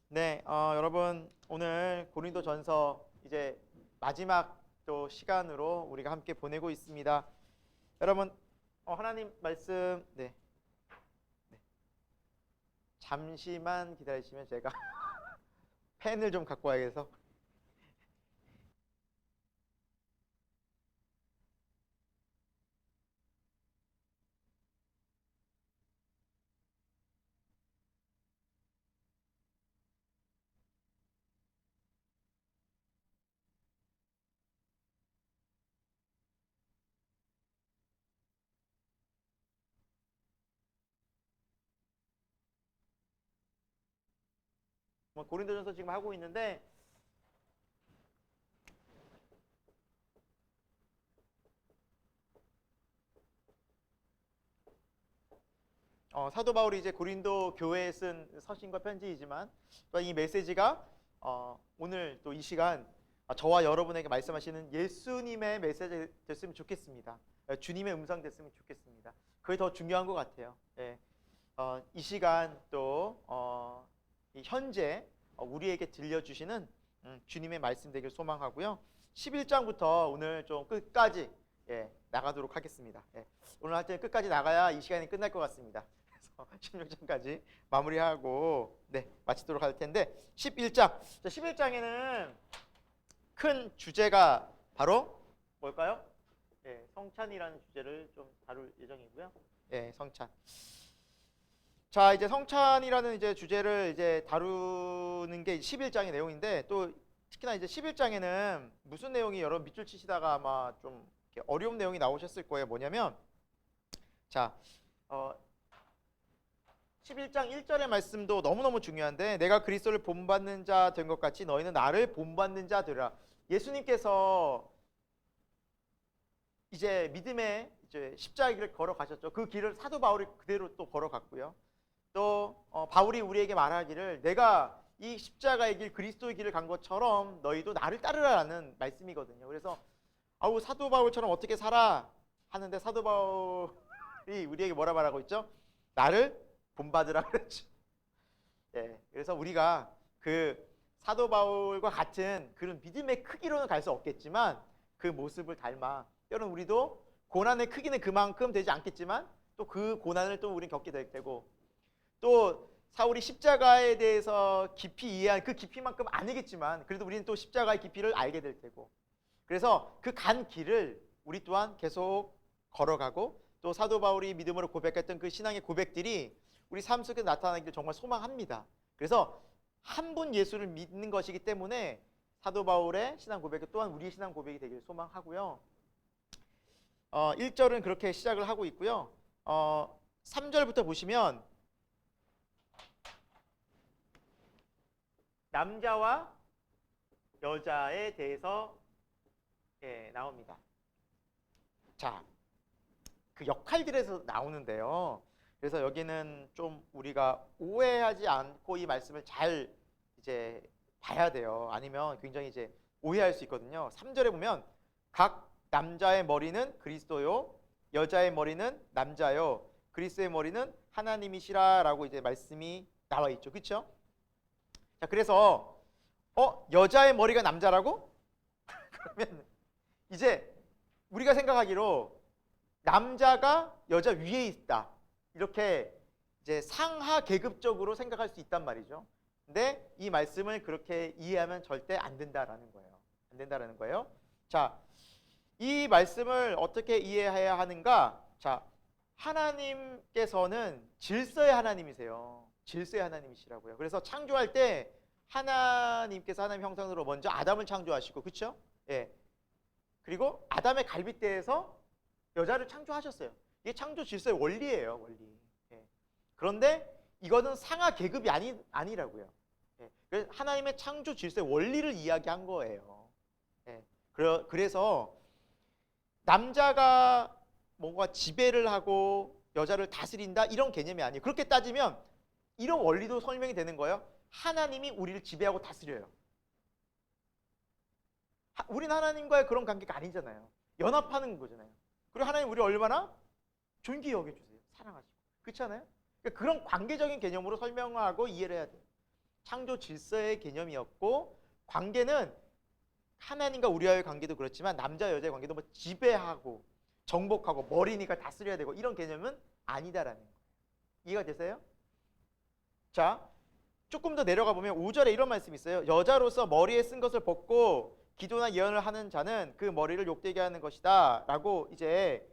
네, 여러분 오늘 고린도전서 이제 마지막 또 시간으로 우리가 함께 보내고 있습니다. 여러분 하나님 말씀 네, 잠시만 기다리시면 제가 펜을 좀 갖고 와야겠어. 고린도전서 지금 하고 있는데 사도 바울이 이제 고린도 교회에 쓴 서신과 편지이지만 또 이 메시지가 오늘 또 이 시간 저와 여러분에게 말씀하시는 예수님의 메시지 됐으면 좋겠습니다. 주님의 음성 됐으면 좋겠습니다. 그게 더 중요한 것 같아요. 예. 이 시간 또 이 현재 우리에게 들려주시는 주님의 말씀 되길 소망하고요. 11장부터 오늘 좀 끝까지 나가도록 하겠습니다. 오늘 할 때는 끝까지 나가야 이 시간이 끝날 것 같습니다. 그래서 16장까지 마무리하고 마치도록 할 텐데 11장. 11장에는 큰 주제가 바로 뭘까요? 성찬이라는 주제를 좀 다룰 예정이고요. 성찬. 자, 이제 성찬이라는 이제 주제를 이제 다루는 게 11장의 내용인데 또 특히나 이제 11장에는 무슨 내용이 여러분 밑줄 치시다가 아마 좀 어려운 내용이 나오셨을 거예요. 뭐냐면 자, 11장 1절의 말씀도 너무너무 중요한데 내가 그리스도를 본받는 자 된 것 같이 너희는 나를 본받는 자 되라. 예수님께서 이제 믿음의 이제 십자가의 길을 걸어가셨죠. 그 길을 사도 바울이 그대로 또 걸어갔고요. 또 바울이 우리에게 말하기를 내가 이 십자가의 길 그리스도의 길을 간 것처럼 너희도 나를 따르라라는 말씀이거든요. 그래서 사도 바울처럼 어떻게 살아 하는데 사도 바울이 우리에게 뭐라 말하고 있죠? 나를 본받으라 그랬죠. 그래서 우리가 그 사도 바울과 같은 그런 믿음의 크기로는 갈 수 없겠지만 그 모습을 닮아 때로는 우리도 고난의 크기는 그만큼 되지 않겠지만 또 그 고난을 또 우리는 겪게 될 테고 또 사울이 십자가에 대해서 깊이 이해한 그 깊이만큼 아니겠지만 그래도 우리는 또 십자가의 깊이를 알게 될 테고 그래서 그 간 길을 우리 또한 계속 걸어가고 또 사도 바울이 믿음으로 고백했던 그 신앙의 고백들이 우리 삶 속에 나타나기를 정말 소망합니다. 그래서 한 분 예수를 믿는 것이기 때문에 사도 바울의 신앙 고백이 또한 우리의 신앙 고백이 되기를 소망하고요. 1절은 그렇게 시작을 하고 있고요. 3절부터 보시면 남자와 여자에 대해서 나옵니다. 자, 그 역할들에서 나오는데요. 그래서 여기는 좀 우리가 오해하지 않고 이 말씀을 잘 이제 봐야 돼요. 아니면 굉장히 이제 오해할 수 있거든요. 3절에 보면 각 남자의 머리는 그리스도요, 여자의 머리는 남자요, 그리스도의 머리는 하나님이시라라고 이제 말씀이 나와 있죠. 그렇죠? 자, 그래서 여자의 머리가 남자라고? 그러면 이제 우리가 생각하기로 남자가 여자 위에 있다. 이렇게 이제 상하 계급적으로 생각할 수 있단 말이죠. 근데 이 말씀을 그렇게 이해하면 절대 안 된다라는 거예요. 안 된다라는 거예요. 자, 이 말씀을 어떻게 이해해야 하는가? 자, 하나님께서는 질서의 하나님이세요. 질서의 하나님이시라고요. 그래서 창조할 때 하나님께서 하나님 형상으로 먼저 아담을 창조하시고, 그렇죠? 그리고 아담의 갈빗대에서 여자를 창조하셨어요. 이게 창조 질서의 원리예요, 원리. 그런데 이거는 상하 계급이 아니라고요. 그래서 하나님의 창조 질서의 원리를 이야기한 거예요. 그래서 남자가 뭔가 지배를 하고 여자를 다스린다 이런 개념이 아니에요. 그렇게 따지면 이런 원리도 설명이 되는 거예요. 하나님이 우리를 지배하고 다스려요. 우리는 하나님과의 그런 관계가 아니잖아요. 연합하는 거잖아요. 그리고 하나님 우리 얼마나 존귀히 여겨주세요. 사랑하시고. 그렇지 않아요? 그러니까 그런 관계적인 개념으로 설명하고 이해를 해야 돼요. 창조 질서의 개념이었고, 관계는 하나님과 우리와의 관계도 그렇지만 남자 여자의 관계도 뭐 지배하고 정복하고 머리니까 다스려야 되고 이런 개념은 아니다라는 거예요. 이해가 되세요? 자, 조금 더 내려가 보면 5절에 이런 말씀이 있어요. 여자로서 머리에 쓴 것을 벗고 기도나 예언을 하는 자는 그 머리를 욕되게 하는 것이다 라고 이제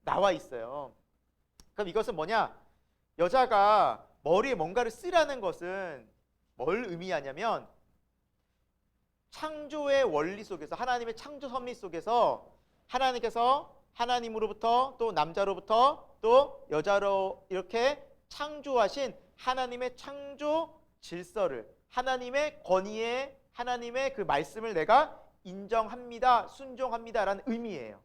나와 있어요. 그럼 이것은 뭐냐? 여자가 머리에 뭔가를 쓰라는 것은 뭘 의미하냐면, 창조의 원리 속에서, 하나님의 창조 섭리 속에서 하나님께서 하나님으로부터 또 남자로부터 또 여자로 이렇게 창조하신 하나님의 창조 질서를, 하나님의 권위에 하나님의 그 말씀을 내가 인정합니다, 순종합니다라는 의미예요.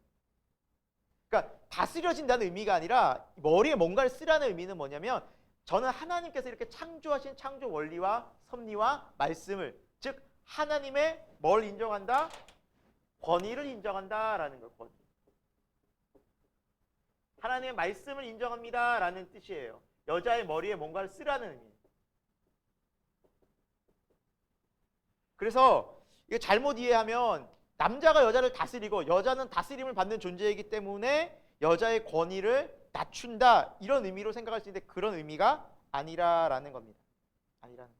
그러니까 다스려진다는 의미가 아니라 머리에 뭔가를 쓰라는 의미는 뭐냐면, 저는 하나님께서 이렇게 창조하신 창조 원리와 섭리와 말씀을, 즉 하나님의 뭘 인정한다? 권위를 인정한다라는 걸. 권위. 하나님의 말씀을 인정합니다라는 뜻이에요. 여자의 머리에 뭔가를 쓰라는 의미. 그래서 이게 잘못 이해하면 남자가 여자를 다스리고 여자는 다스림을 받는 존재이기 때문에 여자의 권위를 낮춘다, 이런 의미로 생각할 수 있는데 그런 의미가 아니라라는 겁니다. 아니라는.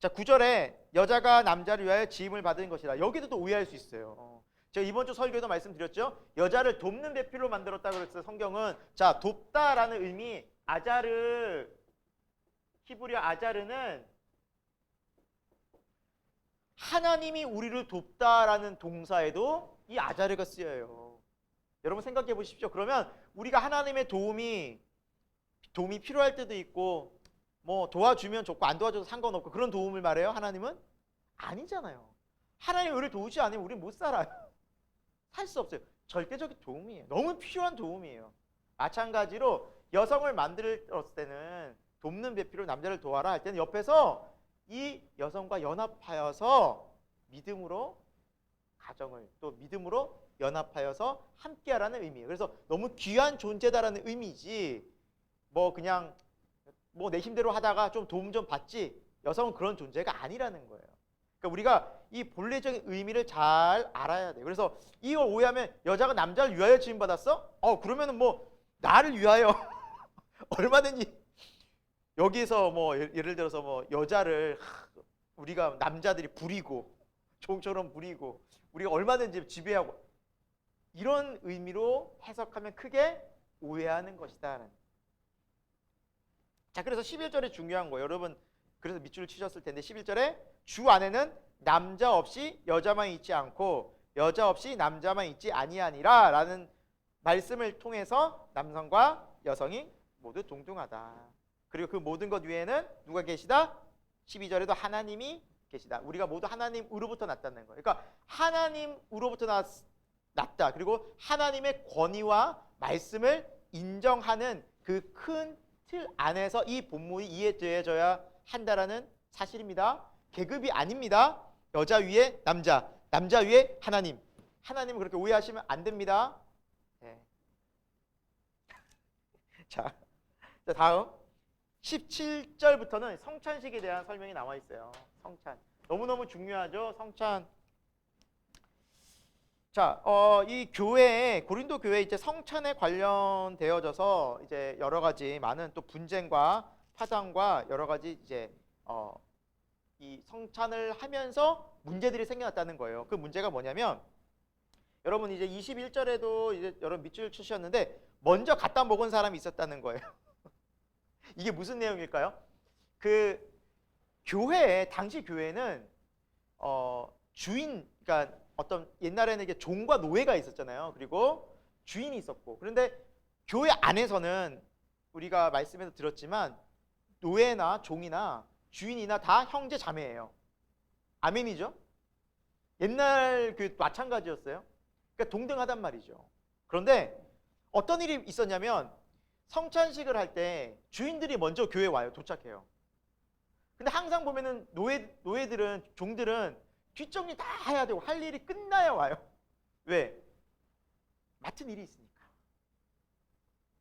자, 9절에 여자가 남자를 위하여 지음을 받은 것이다. 여기도 또 오해할 수 있어요. 제가 이번 주 설교에도 말씀드렸죠. 여자를 돕는 배필로 만들었다고 그랬어요. 성경은. 자, 돕다라는 의미, 아자르, 히브리어 아자르는 하나님이 우리를 돕다라는 동사에도 이 아자르가 쓰여요. 여러분 생각해 보십시오. 그러면 우리가 하나님의 도움이 필요할 때도 있고, 뭐 도와주면 좋고 안 도와줘도 상관없고 그런 도움을 말해요? 하나님은? 아니잖아요. 하나님이 우리를 도우지 않으면 우리는 못 살아요. 살 수 없어요. 절대적인 도움이에요. 너무 필요한 도움이에요. 마찬가지로 여성을 만들었을 때는 돕는 배필로 남자를 도와라 할 때는 옆에서 이 여성과 연합하여서 믿음으로 가정을, 또 믿음으로 연합하여서 함께하라는 의미예요. 그래서 너무 귀한 존재다라는 의미지, 뭐 그냥 뭐 내 힘대로 하다가 좀 도움 좀 받지, 여성은 그런 존재가 아니라는 거예요. 그러니까 우리가 이 본래적인 의미를 잘 알아야 돼요. 그래서 이걸 오해하면 여자가 남자를 위하여 지음받았어? 그러면은 뭐 나를 위하여 얼마든지 여기서 뭐 예를 들어서 뭐 여자를 우리가 남자들이 부리고 종처럼 부리고 우리가 얼마든지 지배하고, 이런 의미로 해석하면 크게 오해하는 것이다. 자, 그래서 11절에 중요한 거예요. 여러분 그래서 밑줄을 치셨을 텐데 11절에 주 안에는 남자 없이 여자만 있지 않고 여자 없이 남자만 있지 아니하니라 라는 말씀을 통해서 남성과 여성이 모두 동등하다. 그리고 그 모든 것 위에는 누가 계시다? 12절에도 하나님이 계시다. 우리가 모두 하나님으로부터 났다는 거예요. 그러니까 하나님으로부터 났다. 그리고 하나님의 권위와 말씀을 인정하는 그 큰 틀 안에서 이 본문이 이해되어져야 한다라는 사실입니다. 계급이 아닙니다. 여자 위에 남자, 남자 위에 하나님. 하나님은 그렇게 오해하시면 안 됩니다. 네. 자, 다음 17절부터는 성찬식에 대한 설명이 나와 있어요. 성찬. 너무너무 중요하죠. 성찬. 자, 이 교회에, 고린도 교회에 이제 성찬에 관련되어져서 이제 여러 가지 많은 또 분쟁과 파장과 여러 가지 이제 이 성찬을 하면서 문제들이 생겨났다는 거예요. 그 문제가 뭐냐면, 여러분 이제 21절에도 이제 여러분 밑줄 치셨는데 먼저 갖다 먹은 사람이 있었다는 거예요. 이게 무슨 내용일까요? 그 교회에, 당시 교회는 주인, 그러니까 어떤 옛날에는 이게 종과 노예가 있었잖아요. 그리고 주인이 있었고, 그런데 교회 안에서는 우리가 말씀에서 들었지만 노예나 종이나 주인이나 다 형제 자매예요. 아멘이죠? 옛날 그 마찬가지였어요. 그러니까 동등하단 말이죠. 그런데 어떤 일이 있었냐면, 성찬식을 할 때 주인들이 먼저 교회에 와요. 도착해요. 근데 항상 보면은 노예들은, 종들은 뒷정리 다 해야 되고 할 일이 끝나야 와요. 왜? 맡은 일이 있으니까.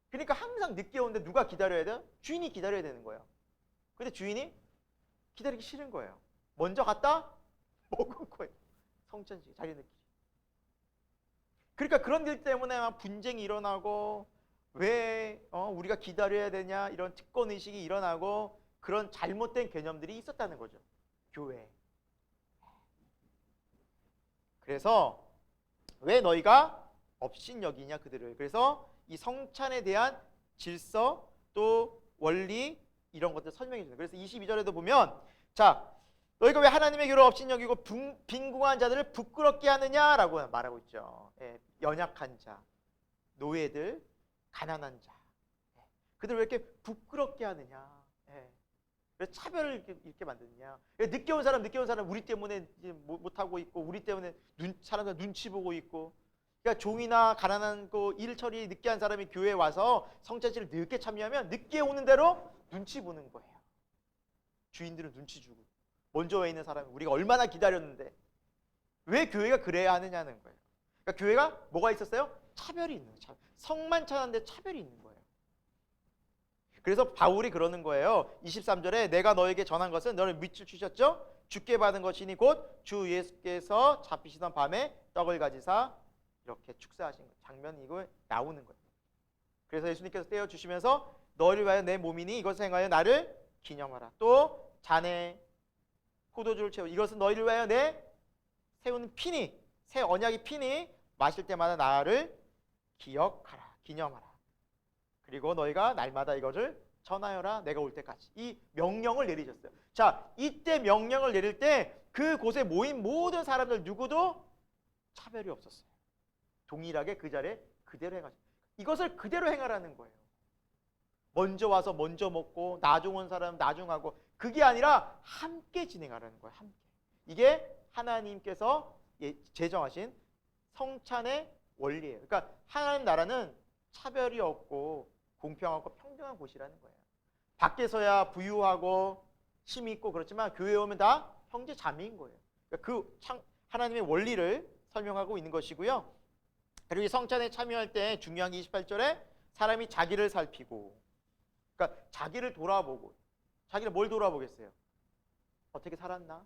그러니까 항상 늦게 오는데 누가 기다려야 돼요? 주인이 기다려야 되는 거예요. 근데 주인이 기다리기 싫은 거예요. 먼저 갔다 먹은 거예요. 성찬식 자기네들끼리. 그러니까 그런 일 때문에 막 분쟁이 일어나고 왜 우리가 기다려야 되냐 이런 특권 의식이 일어나고 그런 잘못된 개념들이 있었다는 거죠. 교회에. 그래서 왜 너희가 업신여기냐 그들을. 그래서 이 성찬에 대한 질서 또 원리 이런 것들 설명해 주는. 그래서 22절에도 보면 자 너희가 왜 하나님의 교를 업신여기고 빈궁한 자들을 부끄럽게 하느냐라고 말하고 있죠. 예, 연약한 자, 노예들, 가난한 자. 예, 그들 왜 이렇게 부끄럽게 하느냐. 예, 왜 차별을 이렇게 만드느냐. 늦게 온 사람 우리 때문에 못하고 있고 우리 때문에 사람들 눈치 보고 있고. 그러니까 종이나 가난한 일 처리 늦게 한 사람이 교회에 와서 성찬식을 늦게 참여하면 늦게 오는 대로 눈치 보는 거예요. 주인들은 눈치 주고 먼저 와 있는 사람이 우리가 얼마나 기다렸는데 왜 교회가 그래야 하느냐는 거예요. 그러니까 교회가 뭐가 있었어요? 차별이 있는 거예요. 성만 차는데 차별이 있는 거예요. 그래서 바울이 그러는 거예요. 23절에 내가 너에게 전한 것은 너를 밑줄 주셨죠? 주께 받은 것이니 곧 주 예수께서 잡히시던 밤에 떡을 가지사 이렇게 축사하신 장면이 이거 나오는 거예요. 그래서 예수님께서 떼어 주시면서 너를 위하여 내 몸이니 이것을 행하여 나를 기념하라. 또 잔에 포도주를 채워 이것은 너희를 위하여 내 세우는 피니 새 언약의 피니 마실 때마다 나를 기억하라 기념하라. 그리고 너희가 날마다 이것을 전하여라 내가 올 때까지. 이 명령을 내리셨어요. 자, 이때 명령을 내릴 때 그곳에 모인 모든 사람들 누구도 차별이 없었어요. 동일하게 그 자리에 그대로 행하죠. 이것을 그대로 행하라는 거예요. 먼저 와서 먼저 먹고 나중 온 사람 나중하고 그게 아니라 함께 진행하라는 거예요. 함께. 이게 하나님께서 제정하신 성찬의 원리예요. 그러니까 하나님 나라는 차별이 없고 공평하고 평등한 곳이라는 거예요. 밖에서야 부유하고 힘이 있고 그렇지만 교회에 오면 다 형제 자매인 거예요. 그러니까 하나님의 원리를 설명하고 있는 것이고요. 그리고 이 성찬에 참여할 때 중요한 게 28절에 사람이 자기를 살피고 그러니까 자기를 돌아보고 자기를 뭘 돌아보겠어요? 어떻게 살았나?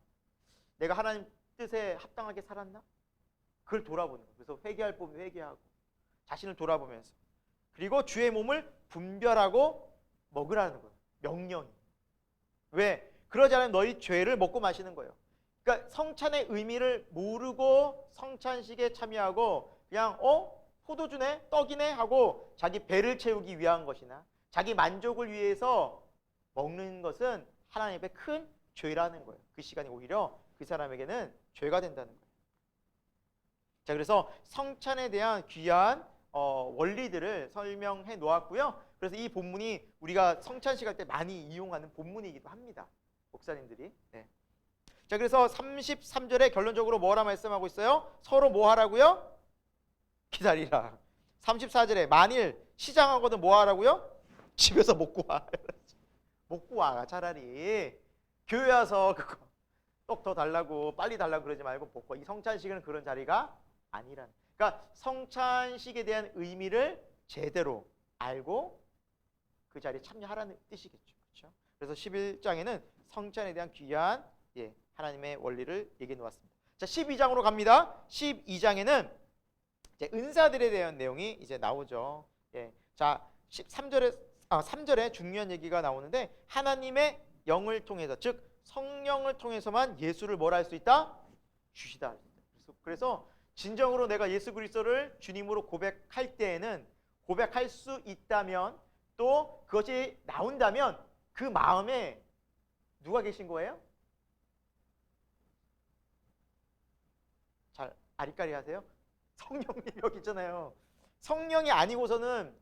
내가 하나님 뜻에 합당하게 살았나? 그걸 돌아보는 거예요. 그래서 회개할 법은 회개하고 자신을 돌아보면서 그리고 주의 몸을 분별하고 먹으라는 거예요. 명령이. 왜? 그러지 않으면 너희 죄를 먹고 마시는 거예요. 그러니까 성찬의 의미를 모르고 성찬식에 참여하고 그냥 포도주네 떡이네 하고 자기 배를 채우기 위한 것이나 자기 만족을 위해서 먹는 것은 하나님 앞에 큰 죄라는 거예요. 그 시간이 오히려 그 사람에게는 죄가 된다는 거예요. 자, 그래서 성찬에 대한 귀한 원리들을 설명해 놓았고요. 그래서 이 본문이 우리가 성찬식 할 때 많이 이용하는 본문이기도 합니다. 목사님들이. 네. 자, 그래서 33절에 결론적으로 뭐라 말씀하고 있어요? 서로 뭐 하라고요? 기다리라. 34절에 만일 시장하거든 뭐 하라고요? 집에서 먹고 와. 먹고 와. 차라리 교회 와서 그거 떡 더 달라고 빨리 달라고 그러지 말고 먹고 와. 이 성찬식은 그런 자리가 아니란. 그러니까 성찬식에 대한 의미를 제대로 알고 그 자리에 참여하라는 뜻이겠죠. 그렇죠? 그래서 11장에는 성찬에 대한 귀한 하나님의 원리를 얘기해 놓았습니다. 자, 12장으로 갑니다. 12장에는 이제 은사들에 대한 내용이 이제 나오죠. 자, 3절에 중요한 얘기가 나오는데 하나님의 영을 통해서 즉 성령을 통해서만 예수를 뭐라 할 수 있다? 주시다. 그래서 진정으로 내가 예수 그리스도를 주님으로 고백할 때에는 고백할 수 있다면 또 그것이 나온다면 그 마음에 누가 계신 거예요? 잘 아리까리 하세요? 성령님 여기 있잖아요. 성령이 아니고서는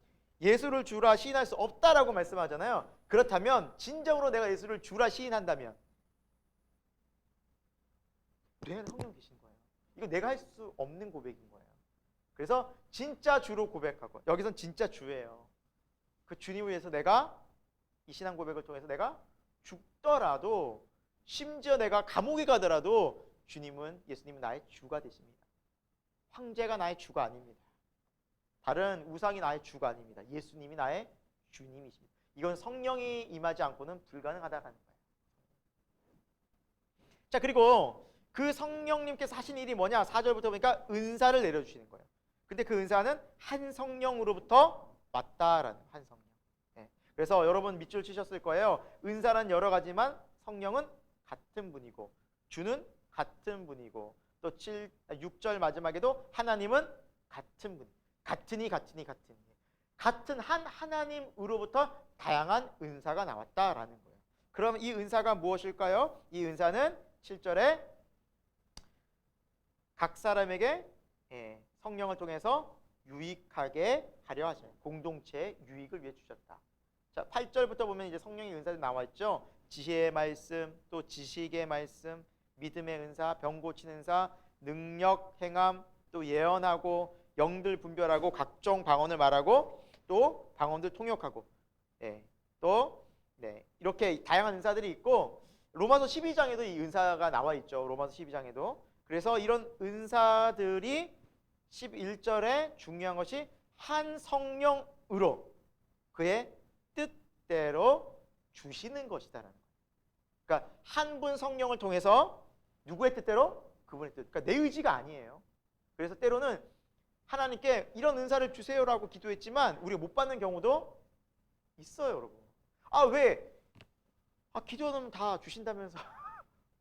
예수를 주라 시인할 수 없다라고 말씀하잖아요. 그렇다면 진정으로 내가 예수를 주라 시인한다면 우리 안에 성령 계신 거예요. 이거 내가 할 수 없는 고백인 거예요. 그래서 진짜 주로 고백하고 여기선 진짜 주예요. 그 주님을 위해서 내가 이 신앙 고백을 통해서 내가 죽더라도 심지어 내가 감옥에 가더라도 예수님은 나의 주가 되십니다. 황제가 나의 주가 아닙니다. 다른 우상이 나의 주가 아닙니다. 예수님이 나의 주님이십니다. 이건 성령이 임하지 않고는 불가능하다는 거예요. 자, 그리고 그 성령님께서 하신 일이 뭐냐? 4절부터 보니까 은사를 내려주시는 거예요. 근데 그 은사는 한 성령으로부터 왔다라는, 한 성령. 예. 그래서 여러분 밑줄 치셨을 거예요. 은사는 여러 가지만 성령은 같은 분이고, 주는 같은 분이고, 또 6절 마지막에도 하나님은 같은 분, 같으니 같은 한 하나님으로부터 다양한 은사가 나왔다라는 거예요. 그럼 이 은사가 무엇일까요? 이 은사는 7절에 각 사람에게 성령을 통해서 유익하게 하려 하시는, 공동체의 유익을 위해 주셨다. 자, 8절부터 보면 이제 성령의 은사도 나와 있죠. 지혜의 말씀, 또 지식의 말씀, 믿음의 은사, 병 고치는 은사, 능력 행함, 또 예언하고, 영들 분별하고, 각종 방언을 말하고, 또 방언들 통역하고, 또 이렇게 다양한 은사들이 있고, 로마서 12장에도 이 은사가 나와 있죠. 로마서 12장에도. 그래서 이런 은사들이 11절에 중요한 것이 한 성령으로 그의 뜻대로 주시는 것이다라는 거예요. 그러니까 한 분 성령을 통해서 누구의 뜻대로? 그분의 뜻. 그러니까 내 의지가 아니에요. 그래서 때로는 하나님께 이런 은사를 주세요라고 기도했지만 우리가 못 받는 경우도 있어요, 여러분. 아, 왜? 기도하면 다 주신다면서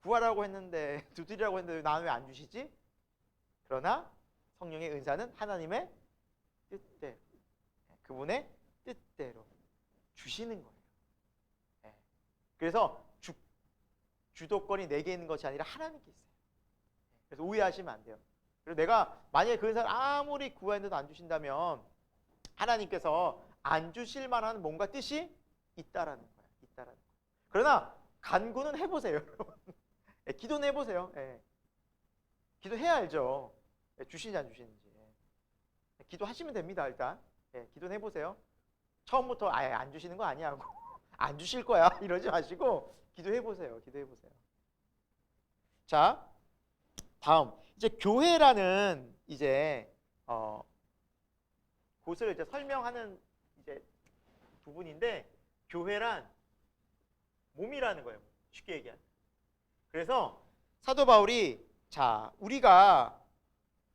구하라고 했는데, 두드리라고 했는데 나는 왜 안 주시지? 그러나 성령의 은사는 하나님의 뜻대로, 그분의 뜻대로 주시는 거예요. 그래서 주도권이 내게 있는 것이 아니라 하나님께 있어요. 그래서 오해하시면 안 돼요. 그리고 내가 만약에 그 은사를 아무리 구했는데도 안 주신다면 하나님께서 안 주실 만한 뭔가 뜻이 있다라는 거예요. 있다라는 거예요. 그러나 간구는 해보세요, 여러분. 기도는 해보세요. 기도해야 알죠. 주시는지 안 주시는지. 기도하시면 됩니다, 일단. 기도는 해보세요. 처음부터 아예 안 주시는 거 아니야 하고 안 주실 거야 이러지 마시고 기도해보세요. 기도해보세요. 자, 다음 이제 교회라는 이제 곳을 이제 설명하는 이제 부분인데, 교회란 몸이라는 거예요. 쉽게 얘기하면. 그래서 사도 바울이, 자, 우리가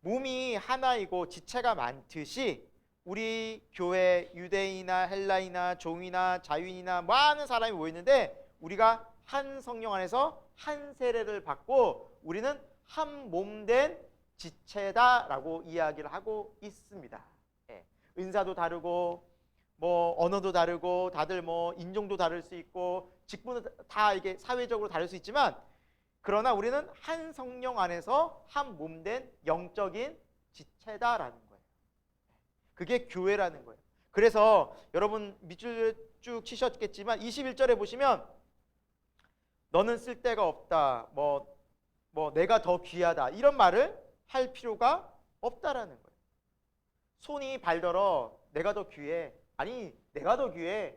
몸이 하나이고 지체가 많듯이 우리 교회 유대인이나 헬라이나 종이나 자유인이나 많은 사람이 모였는데 우리가 한 성령 안에서 한 세례를 받고 우리는 한 몸된 지체다라고 이야기를 하고 있습니다. 은사도 다르고 뭐 언어도 다르고 다들 뭐 인종도 다를 수 있고 직분은 다 이게 사회적으로 다를 수 있지만, 그러나 우리는 한 성령 안에서 한 몸된 영적인 지체다라는 거예요. 그게 교회라는 거예요. 그래서 여러분 밑줄 쭉 치셨겠지만 21절에 보시면 너는 쓸데가 없다, 뭐 내가 더 귀하다, 이런 말을 할 필요가 없다라는 거예요. 손이 발더러 내가 더 귀해, 아니 내가 더 귀해,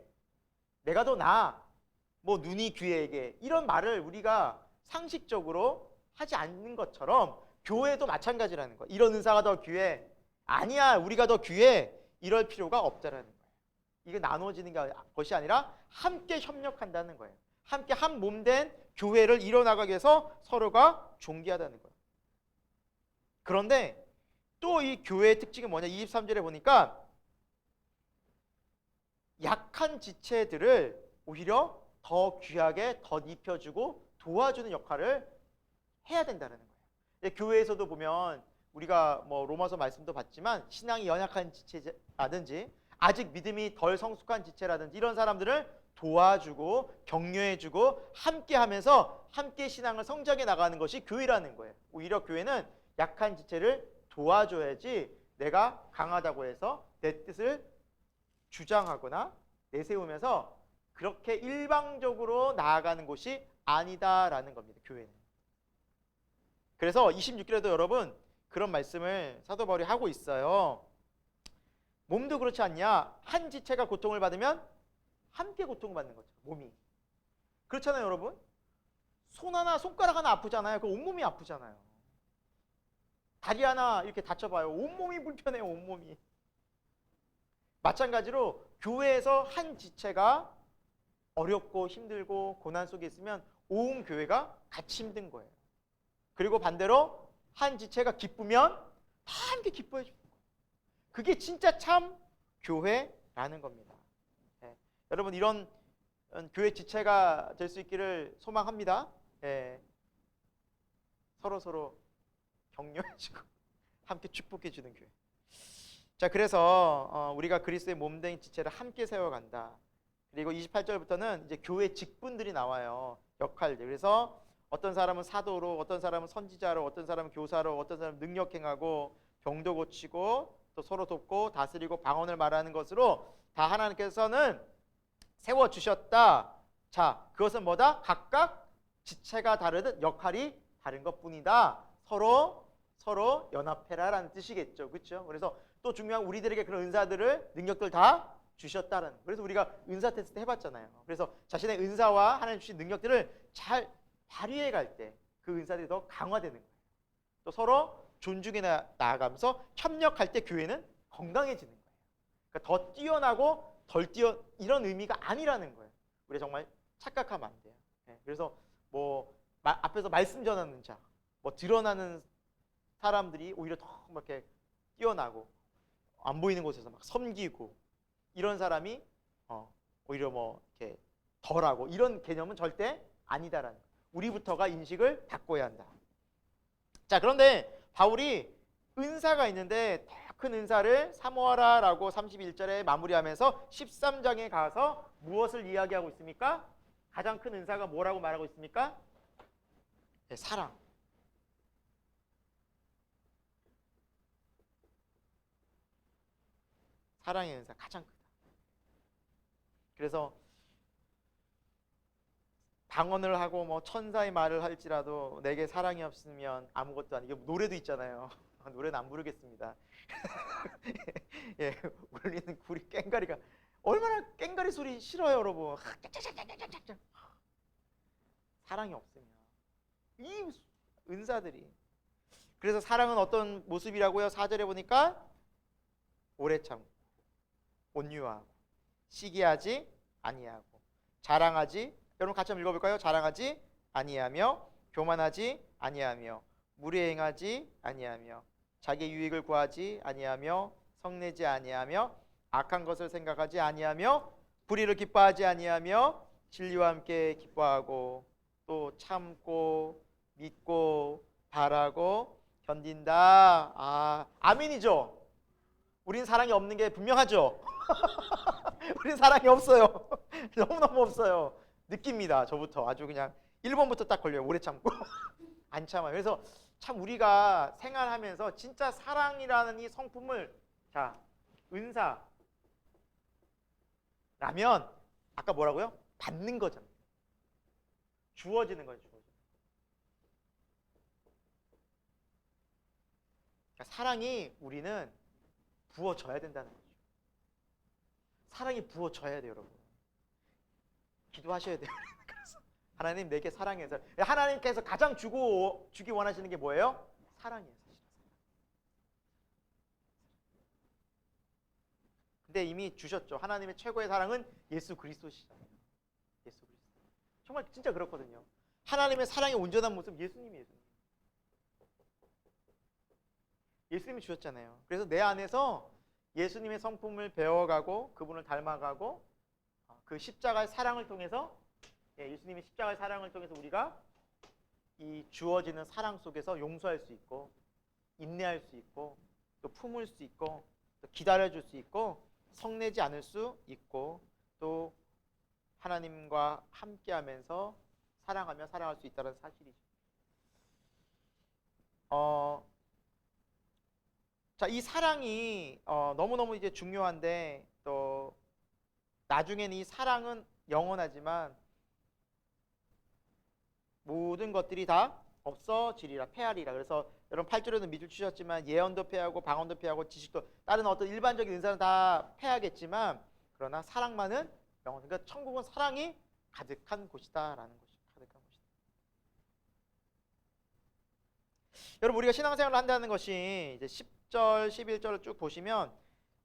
내가 더 나아, 뭐 눈이 귀해에게, 이런 말을 우리가 상식적으로 하지 않는 것처럼 교회도 마찬가지라는 거예요. 이런 은사가 더 귀해, 아니야 우리가 더 귀해, 이럴 필요가 없다라는 거예요. 이게 나눠지는 것이 아니라 함께 협력한다는 거예요. 함께 한 몸된 교회를 이뤄나가기 위해서 서로가 존귀하다는 거예요. 그런데 또 이 교회의 특징이 뭐냐, 23절에 보니까 약한 지체들을 오히려 더 귀하게 더 입혀주고 도와주는 역할을 해야 된다는 거예요. 교회에서도 보면 우리가 뭐 로마서 말씀도 봤지만 신앙이 연약한 지체라든지 아직 믿음이 덜 성숙한 지체라든지 이런 사람들을 도와주고 격려해주고 함께하면서 함께 신앙을 성장해 나가는 것이 교회라는 거예요. 오히려 교회는 약한 지체를 도와줘야지 내가 강하다고 해서 내 뜻을 주장하거나 내세우면서 그렇게 일방적으로 나아가는 곳이 아니다라는 겁니다. 교회는. 그래서 26절에도 여러분 그런 말씀을 사도 바울이 하고 있어요. 몸도 그렇지 않냐? 한 지체가 고통을 받으면 함께 고통받는 거죠. 몸이. 그렇잖아요, 여러분. 손 하나, 손가락 하나 아프잖아요. 그 온몸이 아프잖아요. 다리 하나 이렇게 다쳐봐요. 온몸이 불편해요, 온몸이. 마찬가지로 교회에서 한 지체가 어렵고 힘들고 고난 속에 있으면 온 교회가 같이 힘든 거예요. 그리고 반대로 한 지체가 기쁘면 다 함께 기뻐해 주는 거예요. 그게 진짜 참 교회라는 겁니다. 예. 여러분 이런 교회 지체가 될 수 있기를 소망합니다. 예. 서로 격려해주고 함께 축복해주는 교회. 자, 그래서 우리가 그리스도의 몸된 지체를 함께 세워간다. 그리고 28절부터는 이제 교회 직분들이 나와요. 역할들. 그래서 어떤 사람은 사도로, 어떤 사람은 선지자로, 어떤 사람은 교사로, 어떤 사람은 능력행하고 병도 고치고 또 서로 돕고 다스리고 방언을 말하는 것으로 다 하나님께서는 세워주셨다. 자, 그것은 뭐다? 각각 지체가 다르듯 역할이 다른 것뿐이다. 서로 연합해라라는 뜻이겠죠. 그렇죠? 그래서 또 중요한 우리들에게 그런 은사들을 능력들 다 주셨다는. 그래서 우리가 은사 테스트 해봤잖아요. 그래서 자신의 은사와 하나님 주신 능력들을 잘 발휘해 갈 때 그 은사들이 더 강화되는 거예요. 또 서로 존중해 나아가면서 협력할 때 교회는 건강해지는 거예요. 그러니까 더 뛰어나고 덜 이런 의미가 아니라는 거예요. 우리 정말 착각하면 안 돼요. 그래서 뭐 앞에서 말씀 전하는 자, 뭐 드러나는 사람들이 오히려 더 이렇게 뛰어나고 안 보이는 곳에서 막 섬기고 이런 사람이 오히려 뭐 이렇게 덜하고 이런 개념은 절대 아니다라는 거예요. 우리부터가 인식을 바꿔야 한다. 자, 그런데 바울이 은사가 있는데 더 큰 은사를 사모하라라고 31절에 마무리하면서 13장에 가서 무엇을 이야기하고 있습니까? 가장 큰 은사가 뭐라고 말하고 있습니까? 네, 사랑. 사랑의 은사 가장 크다. 그래서 방언을 하고 뭐 천사의 말을 할지라도 내게 사랑이 없으면 아무것도 아니고 노래도 있잖아요. 노래는 안 부르겠습니다. 예, 울리는 구리 깽가리가 얼마나 깽가리 소리 싫어요, 여러분. 사랑이 없으면 이 은사들이. 그래서 사랑은 어떤 모습이라고요? 4절에 보니까 오래 참고 온유하고 시기하지 아니하고 자랑하지, 여러분 같이 한번 읽어볼까요? 자랑하지 아니하며 교만하지 아니하며 무례행하지 아니하며 자기 유익을 구하지 아니하며 성내지 아니하며 악한 것을 생각하지 아니하며 불의를 기뻐하지 아니하며 진리와 함께 기뻐하고 또 참고 믿고 바라고 견딘다. 아멘이죠. 우린 사랑이 없는 게 분명하죠. 우린 사랑이 없어요. 너무너무 없어요. 느낍니다. 저부터 아주 그냥 1번부터 딱 걸려요. 오래 참고 안 참아요. 그래서 참 우리가 생활하면서 진짜 사랑이라는 이 성품을, 자, 은사라면 아까 뭐라고요? 받는 거잖아요. 주어지는 거죠. 그러니까 사랑이 우리는 부어져야 된다는 거죠. 사랑이 부어져야 돼요, 여러분. 기도하셔야 돼요. 그래서 하나님 내게 사랑해서, 하나님께서 가장 주기 원하시는 게 뭐예요? 사랑이에요. 사실은. 근데 이미 주셨죠. 하나님의 최고의 사랑은 예수 그리스도시잖아요. 예수 그리스도. 정말 진짜 그렇거든요. 하나님의 사랑의 온전한 모습 예수님이에요. 예수님이 주셨잖아요. 그래서 내 안에서 예수님의 성품을 배워가고 그분을 닮아가고 그 십자가의 사랑을 통해서, 예수님의 십자가의 사랑을 통해서 우리가 이 주어지는 사랑 속에서 용서할 수 있고 인내할 수 있고 또 품을 수 있고 또 기다려줄 수 있고 성내지 않을 수 있고 또 하나님과 함께하면서 사랑하며 살아갈 수 있다는 사실이죠. 자, 이 사랑이 너무너무 이제 중요한데 또 나중에는 이 사랑은 영원하지만 모든 것들이 다 없어지리라, 패하리라. 그래서 여러분 8절에는 밑줄 치셨지만 예언도 패하고 방언도 패하고 지식도, 다른 어떤 일반적인 은사는 다 패하겠지만 그러나 사랑만은 영원. 그러니까 천국은 사랑이 가득한 곳이다라는 것이 가득한 곳이다. 여러분 우리가 신앙생활을 한다는 것이 이제 10절, 11절을 쭉 보시면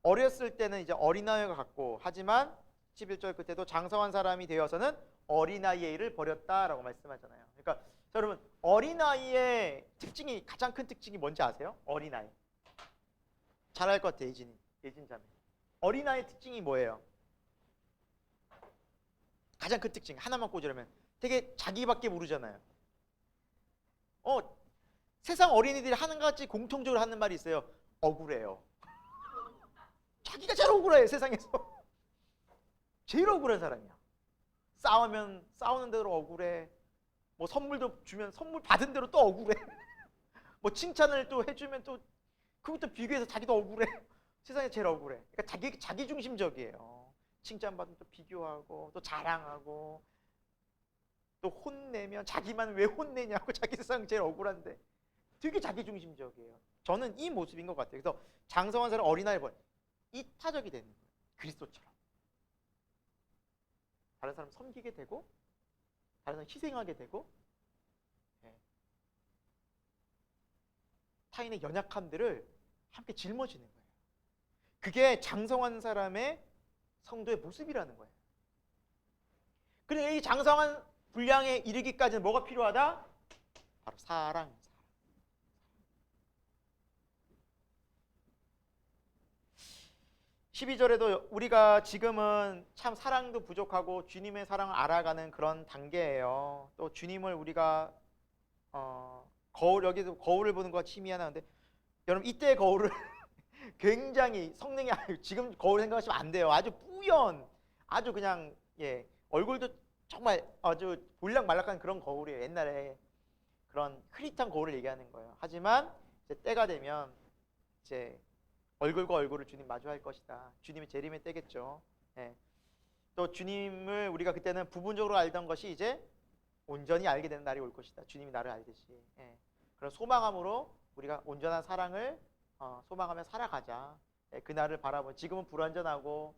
어렸을 때는 이제 어린아이가 같고, 하지만 11절 그때도 장성한 사람이 되어서는 어린아이의 일을 버렸다라고 말씀하잖아요. 그러니까 자, 여러분 어린아이의 특징이 가장 큰 특징이 뭔지 아세요? 어린아이. 잘 알 것 같아 예진 자매. 어린아이의 특징이 뭐예요? 가장 큰 특징 하나만 꽂으려면 되게 자기밖에 모르잖아요. 세상 어린이들이 하는 것 같이 공통적으로 하는 말이 있어요. 억울해요. 자기가 제일 억울해 세상에서. 제일 억울한 사람이야. 싸우면 싸우는 대로 억울해. 뭐 선물도 주면 선물 받은 대로 또 억울해. 뭐 칭찬을 또 해주면 또 그것도 비교해서 자기도 억울해. 세상에 제일 억울해. 그러니까 자기 중심적이에요. 칭찬받으면 또 비교하고 또 자랑하고 또 혼내면 자기만 왜 혼내냐고 자기 세상 제일 억울한데 되게 자기 중심적이에요. 저는 이 모습인 것 같아요. 그래서 장성한 사람 어린아이 번 이타적이 되는 거예요. 그리스도처럼. 다른 사람 섬기게 되고 다른 사람 희생하게 되고 타인의 연약함들을 함께 짊어지는 거예요. 그게 장성한 사람의 성도의 모습이라는 거예요. 그런데 이 장성한 분량에 이르기까지는 뭐가 필요하다? 바로 사랑. 12절에도 우리가 지금은 참 사랑도 부족하고 주님의 사랑을 알아가는 그런 단계예요. 또 주님을 우리가 여기서 거울을 보는 것과 희미하는데 여러분 이때의 거울을 굉장히 성능이 지금 거울 생각하시면 안 돼요. 아주 뿌연, 아주 그냥 얼굴도 정말 아주 볼락말락한 그런 거울이에요. 옛날에 그런 흐릿한 거울을 얘기하는 거예요. 하지만 이제 때가 되면 이제 얼굴과 얼굴을 주님 마주할 것이다. 주님의 재림의 때겠죠. 또 주님을 우리가 그때는 부분적으로 알던 것이 이제 온전히 알게 되는 날이 올 것이다. 주님이 나를 알듯이. 그런 소망함으로 우리가 온전한 사랑을 소망하며 살아가자. 그날을 바라보. 지금은 불완전하고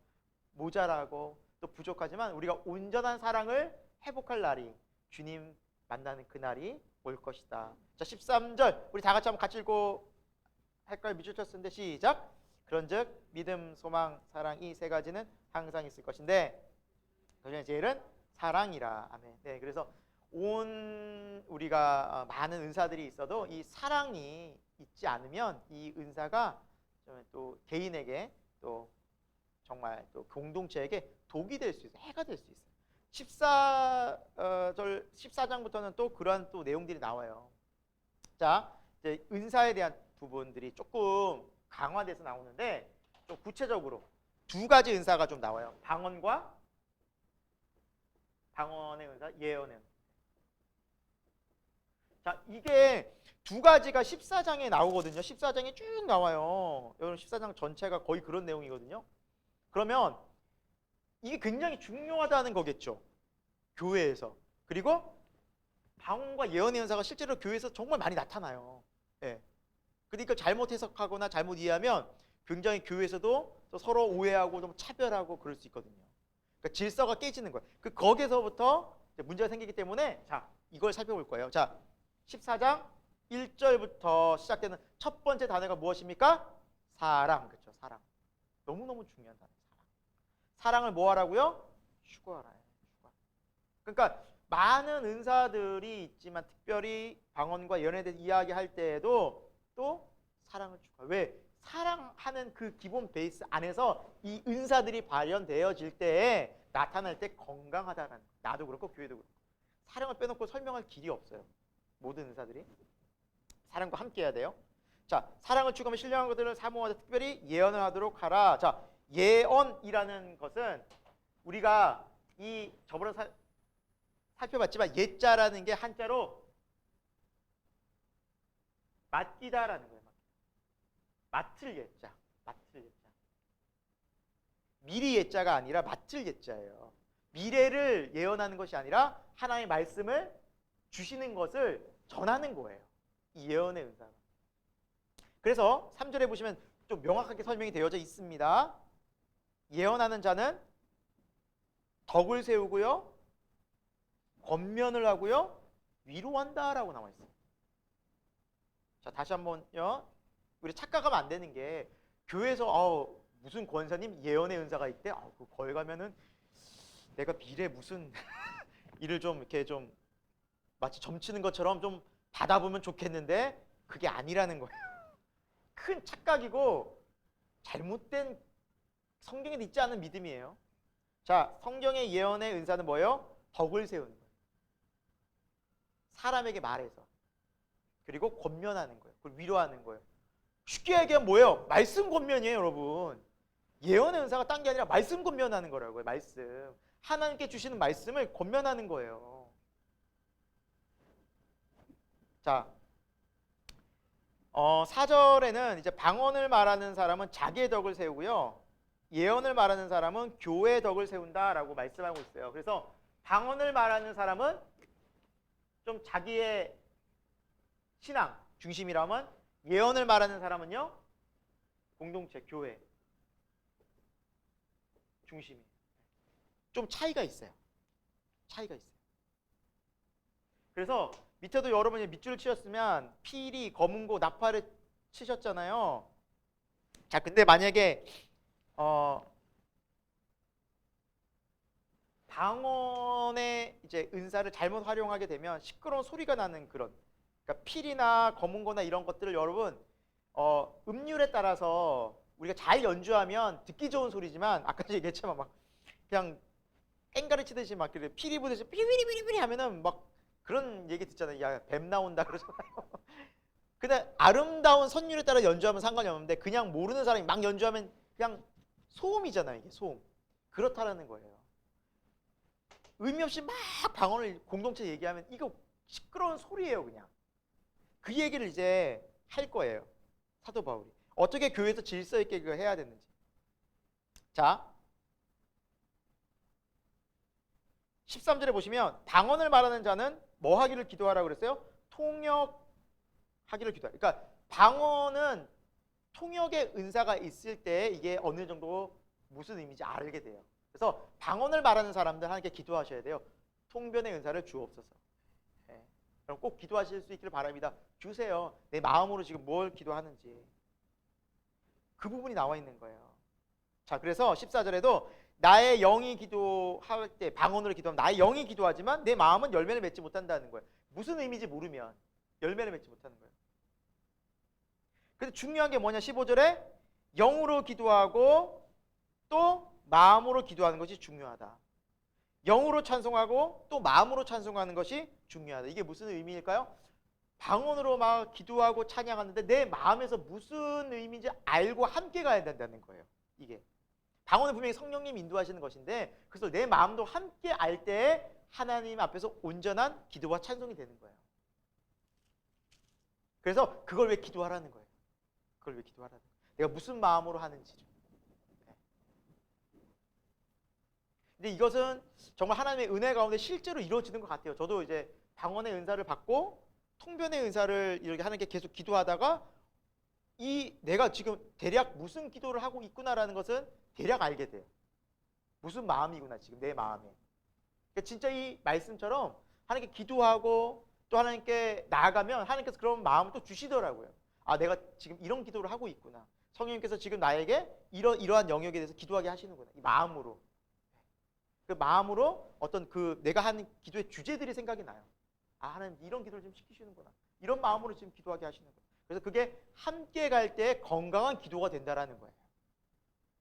모자라고 또 부족하지만 우리가 온전한 사랑을 회복할 날이 주님 만나는 그날이 올 것이다. 자 13절 우리 다 같이 한번 같이 읽고 할까요? 밑줄 쳤는데 시작. 그런즉 믿음, 소망, 사랑 이 세 가지는 항상 있을 것인데 그중에 제일은 사랑이라. 아멘. 네, 그래서 온 우리가 많은 은사들이 있어도 이 사랑이 있지 않으면 이 은사가 또 개인에게 또 정말 또 공동체에게 독이 될 수 있어요. 해가 될 수 있어요. 14장부터는 또 그러한 또 내용들이 나와요. 자, 이제 은사에 대한 부분들이 조금 강화돼서 나오는데 좀 구체적으로 두 가지 은사가 좀 나와요. 방언의 은사, 예언의 은사. 자, 이게 두 가지가 14장에 나오거든요. 14장에 쭉 나와요. 여러분 14장 전체가 거의 그런 내용이거든요. 그러면 이게 굉장히 중요하다는 거겠죠. 교회에서. 그리고 방언과 예언의 은사가 실제로 교회에서 정말 많이 나타나요. 그러니까 잘못 해석하거나 잘못 이해하면 굉장히 교회에서도 서로 오해하고 좀 차별하고 그럴 수 있거든요. 그러니까 질서가 깨지는 거예요. 거기서부터 문제가 생기기 때문에 자 이걸 살펴볼 거예요. 자 14장 1절부터 시작되는 첫 번째 단어가 무엇입니까? 사랑. 그렇죠. 사랑. 너무너무 중요한 단어. 사랑을 뭐 하라고요? 추구하라. 그러니까 많은 은사들이 있지만 특별히 방언과 예언에 대해서 이야기할 때에도 또 사랑을 추구해요. 왜? 사랑하는 그 기본 베이스 안에서 이 은사들이 발현되어질 때에 나타날 때 건강하다는 거예요. 나도 그렇고 교회도 그렇고. 사랑을 빼놓고 설명할 길이 없어요. 모든 은사들이. 사랑과 함께 해야 돼요. 자, 사랑을 추구하며 신령한 것들을 사모하되 특별히 예언을 하도록 하라. 자, 예언이라는 것은 우리가 이 저번에 살펴봤지만 예자라는 게 한자로 맡기다라는 거예요. 맡을 예자. 맡을 예자. 미리 예자가 아니라 맡을 예자예요. 미래를 예언하는 것이 아니라 하나님의 말씀을 주시는 것을 전하는 거예요. 이 예언의 은사가. 그래서 3절에 보시면 좀 명확하게 설명이 되어져 있습니다. 예언하는 자는 덕을 세우고요. 권면을 하고요. 위로한다라고 나와 있어요. 자, 다시 한번요. 우리 착각하면 안 되는 게 교회에서 무슨 권사님 예언의 은사가 있대. 거기 가면은 내가 미래 무슨 일을 좀 이렇게 좀 마치 점치는 것처럼 좀 받아보면 좋겠는데 그게 아니라는 거예요. 큰 착각이고 잘못된 성경에 있지 않은 믿음이에요. 자, 성경의 예언의 은사는 뭐예요? 덕을 세우는 거예요. 사람에게 말해서. 그리고 권면하는 거예요. 그걸 위로하는 거예요. 쉽게 얘기하면 뭐예요? 말씀 권면이에요, 여러분. 예언의 은사가 딴 게 아니라 말씀 권면하는 거라고요. 말씀. 하나님께 주시는 말씀을 권면하는 거예요. 자, 4절에는 이제 방언을 말하는 사람은 자기의 덕을 세우고요. 예언을 말하는 사람은 교회의 덕을 세운다라고 말씀하고 있어요. 그래서 방언을 말하는 사람은 좀 자기의 신앙 중심이라면 예언을 말하는 사람은요. 공동체, 교회 중심이. 좀 차이가 있어요. 차이가 있어요. 그래서 밑에도 여러분이 밑줄을 치셨으면 피리, 검은고, 나팔을 치셨잖아요. 자, 근데 만약에 방언의 이제 은사를 잘못 활용하게 되면 시끄러운 소리가 나는 그런, 그러니까 필이나 검은거나 이런 것들을 여러분 음률에 따라서 우리가 잘 연주하면 듣기 좋은 소리지만 아까 얘기했지만 막 그냥 깽가리 치듯이 막 피리 부듯이 피리피리피리 하면은 막 그런 얘기 듣잖아요. 야, 뱀 나온다 그러잖아요. 근데 아름다운 선율에 따라 연주하면 상관이 없는데 그냥 모르는 사람이 막 연주하면 그냥 소음이잖아요. 이게 소음. 그렇다라는 거예요. 의미 없이 막 방언을 공동체 얘기하면 이거 시끄러운 소리예요. 그냥 그 얘기를 이제 할 거예요. 사도 바울이 어떻게 교회에서 질서 있게 그걸 해야 되는지. 자, 13절에 보시면 방언을 말하는 자는 뭐 하기를 기도하라고 그랬어요? 통역하기를 기도하라. 그러니까 방언은 통역의 은사가 있을 때 이게 어느 정도 무슨 의미인지 알게 돼요. 그래서 방언을 말하는 사람들 하나님께 기도하셔야 돼요. 통변의 은사를 주옵소서. 네. 그럼 꼭 기도하실 수 있기를 바랍니다. 주세요. 내 마음으로 지금 뭘 기도하는지. 그 부분이 나와 있는 거예요. 자, 그래서 14절에도 나의 영이 기도할 때 방언으로 기도하면 나의 영이 기도하지만 내 마음은 열매를 맺지 못한다는 거예요. 무슨 의미인지 모르면 열매를 맺지 못하는 거예요. 근데 중요한 게 뭐냐? 15절에 영으로 기도하고 또 마음으로 기도하는 것이 중요하다. 영으로 찬송하고 또 마음으로 찬송하는 것이 중요하다. 이게 무슨 의미일까요? 방언으로 막 기도하고 찬양하는데 내 마음에서 무슨 의미인지 알고 함께 가야 된다는 거예요. 이게 방언은 분명히 성령님 인도하시는 것인데 그래서 내 마음도 함께 알 때 하나님 앞에서 온전한 기도와 찬송이 되는 거예요. 그래서 그걸 왜 기도하라는 거예요. 그걸 왜 기도하라는 거예요. 내가 무슨 마음으로 하는지죠. 근데 이것은 정말 하나님의 은혜 가운데 실제로 이루어지는 것 같아요. 저도 이제 방언의 은사를 받고 통변의 은사를 이렇게 하나님께 계속 기도하다가 내가 지금 대략 무슨 기도를 하고 있구나라는 것은 대략 알게 돼요. 무슨 마음이구나 지금 내 마음에. 그러니까 진짜 이 말씀처럼 하나님께 기도하고 또 하나님께 나아가면 하나님께서 그런 마음을 또 주시더라고요. 아, 내가 지금 이런 기도를 하고 있구나. 성령님께서 지금 나에게 이러한 영역에 대해서 기도하게 하시는구나. 이 마음으로. 그 마음으로 어떤 그 내가 하는 기도의 주제들이 생각이 나요. 아, 하나님 이런 기도를 지금 시키시는구나. 이런 마음으로 지금 기도하게 하시는 거예요. 그래서 그게 함께 갈 때 건강한 기도가 된다라는 거예요.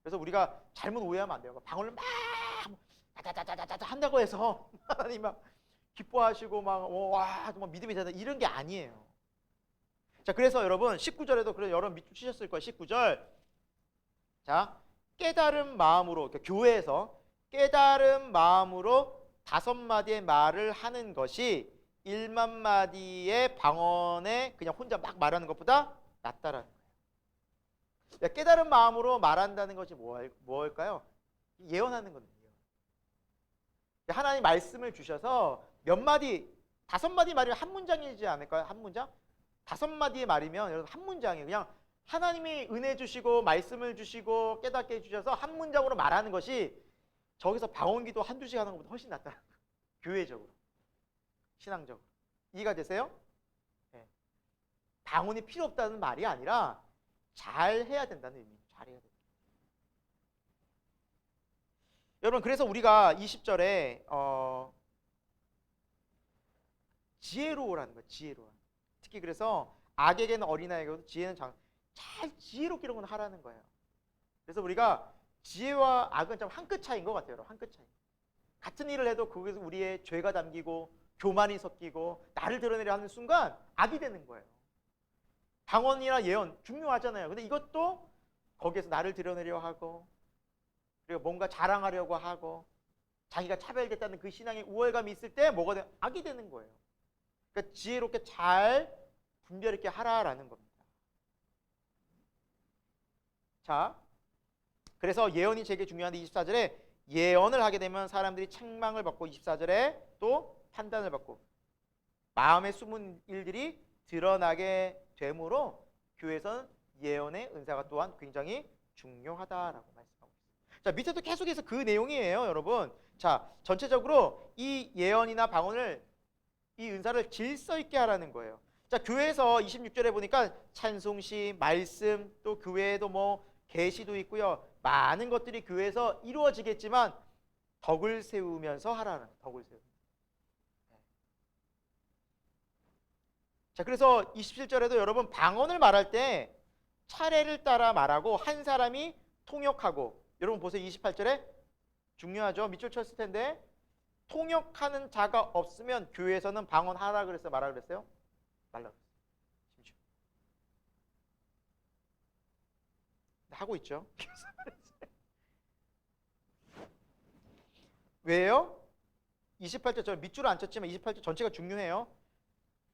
그래서 우리가 잘못 오해하면 안 돼요. 방언을 막 다다다다다다 한다고 해서 하나님 막 기뻐하시고 막 와 정말 믿음이 되다 이런 게 아니에요. 자, 그래서 여러분 19절에도 그런 여러 밑줄 치셨을 거예요. 19절. 자, 깨달은 마음으로 그러니까 교회에서 깨달은 마음으로 5마디의 말을 하는 것이 1만 마디의 방언에 그냥 혼자 막 말하는 것보다 낫다라는 거예요. 깨달은 마음으로 말한다는 것이 뭘까요? 예언하는 겁니다. 하나님 말씀을 주셔서 몇 마디, 5마디 말이면 한 문장이지 않을까요? 한 문장? 5마디의 말이면 여러분 한 문장이에요. 그냥 하나님이 은혜 주시고 말씀을 주시고 깨닫게 해주셔서 한 문장으로 말하는 것이 저기서 방언기도 한두 시간 하는 것보다 훨씬 낫다는 거예요. 교회적으로, 신앙적으로. 이해가 되세요? 네. 방언이 필요 없다는 말이 아니라 잘 해야 된다는 의미예요. 잘 해야 된다. 여러분, 그래서 우리가 20절에 지혜로우라는 거예요. 지혜로워. 특히 그래서 악에게는 어린아이고 지혜는 잘 지혜롭게 이런 건 하라는 거예요. 그래서 우리가 지혜와 악은 좀 한 끗 차이인 것 같아요. 한 끗 차이. 같은 일을 해도 거기서 우리의 죄가 담기고 교만이 섞이고 나를 드러내려 하는 순간 악이 되는 거예요. 방언이나 예언 중요하잖아요. 근데 이것도 거기에서 나를 드러내려 하고 그리고 뭔가 자랑하려고 하고 자기가 차별됐다는 그 신앙의 우월감이 있을 때 뭐가 돼? 악이 되는 거예요. 그러니까 지혜롭게 잘 분별 있게 하라라는 겁니다. 자, 그래서 예언이 되게 중요한데 24절에 예언을 하게 되면 사람들이 책망을 받고 24절에 또 판단을 받고 마음에 숨은 일들이 드러나게 되므로 교회에서는 예언의 은사가 또한 굉장히 중요하다라고 말씀하고 있습니다. 자, 밑에도 계속해서 그 내용이에요, 여러분. 자, 전체적으로 이 예언이나 방언을 이 은사를 질서 있게 하라는 거예요. 자, 교회에서 26절에 보니까 찬송시, 말씀, 또 교회에도 뭐 계시도 있고요. 많은 것들이 교회에서 이루어지겠지만 덕을 세우면서 하라는 덕을 세우. 자, 그래서 27절에도 여러분 방언을 말할 때 차례를 따라 말하고 한 사람이 통역하고 여러분 보세요. 28절에 중요하죠. 밑줄 쳤을 텐데 통역하는 자가 없으면 교회에서는 방언하라 그랬어요? 말하라 그랬어요? 말라 그랬어요. 하고 있죠. 왜요? 28절 저 밑줄은 안 쳤지만 28절 전체가 중요해요.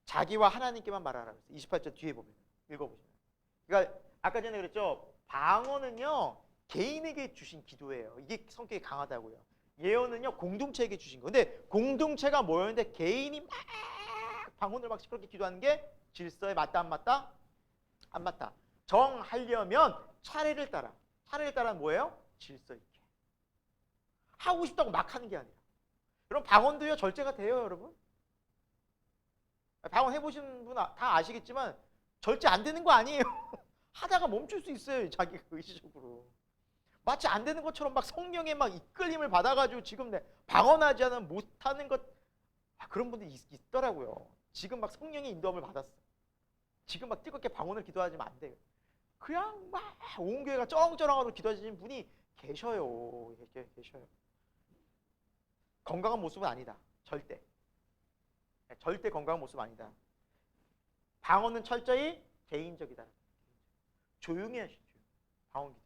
자기와 하나님께만 말하라 그랬어요. 28절 뒤에 보면 읽어보시면. 그러니까 아까 전에 그랬죠. 방언은요 개인에게 주신 기도예요. 이게 성격이 강하다고요. 예언은요 공동체에게 주신 거. 근데 공동체가 모였는데 개인이 막 방언을 막 시끄럽게 기도하는 게 질서에 맞다 안 맞다? 안 맞다. 정하려면 차례를 따라. 차례를 따라는 뭐예요? 질서 있게. 하고 싶다고 막 하는 게 아니라. 그럼 방언도요 절제가 돼요, 여러분. 방언 해보신 분 다 아시겠지만 절제 안 되는 거 아니에요. 하다가 멈출 수 있어요, 자기가 의식적으로. 마치 안 되는 것처럼 막 성령의 막 이끌림을 받아가지고 지금 내 방언하지 않으면 못하는 것 그런 분들이 있더라고요. 지금 막 성령의 인도함을 받았어. 지금 막 뜨겁게 방언을 기도하지면 안 돼요. 그냥 막 온 교회가 쩌렁쩌렁하고 기도하시는 분이 계셔요. 계셔요. 건강한 모습은 아니다. 절대. 절대 건강한 모습 아니다. 방언은 철저히 개인적이다. 조용히 하시죠. 방언 기도.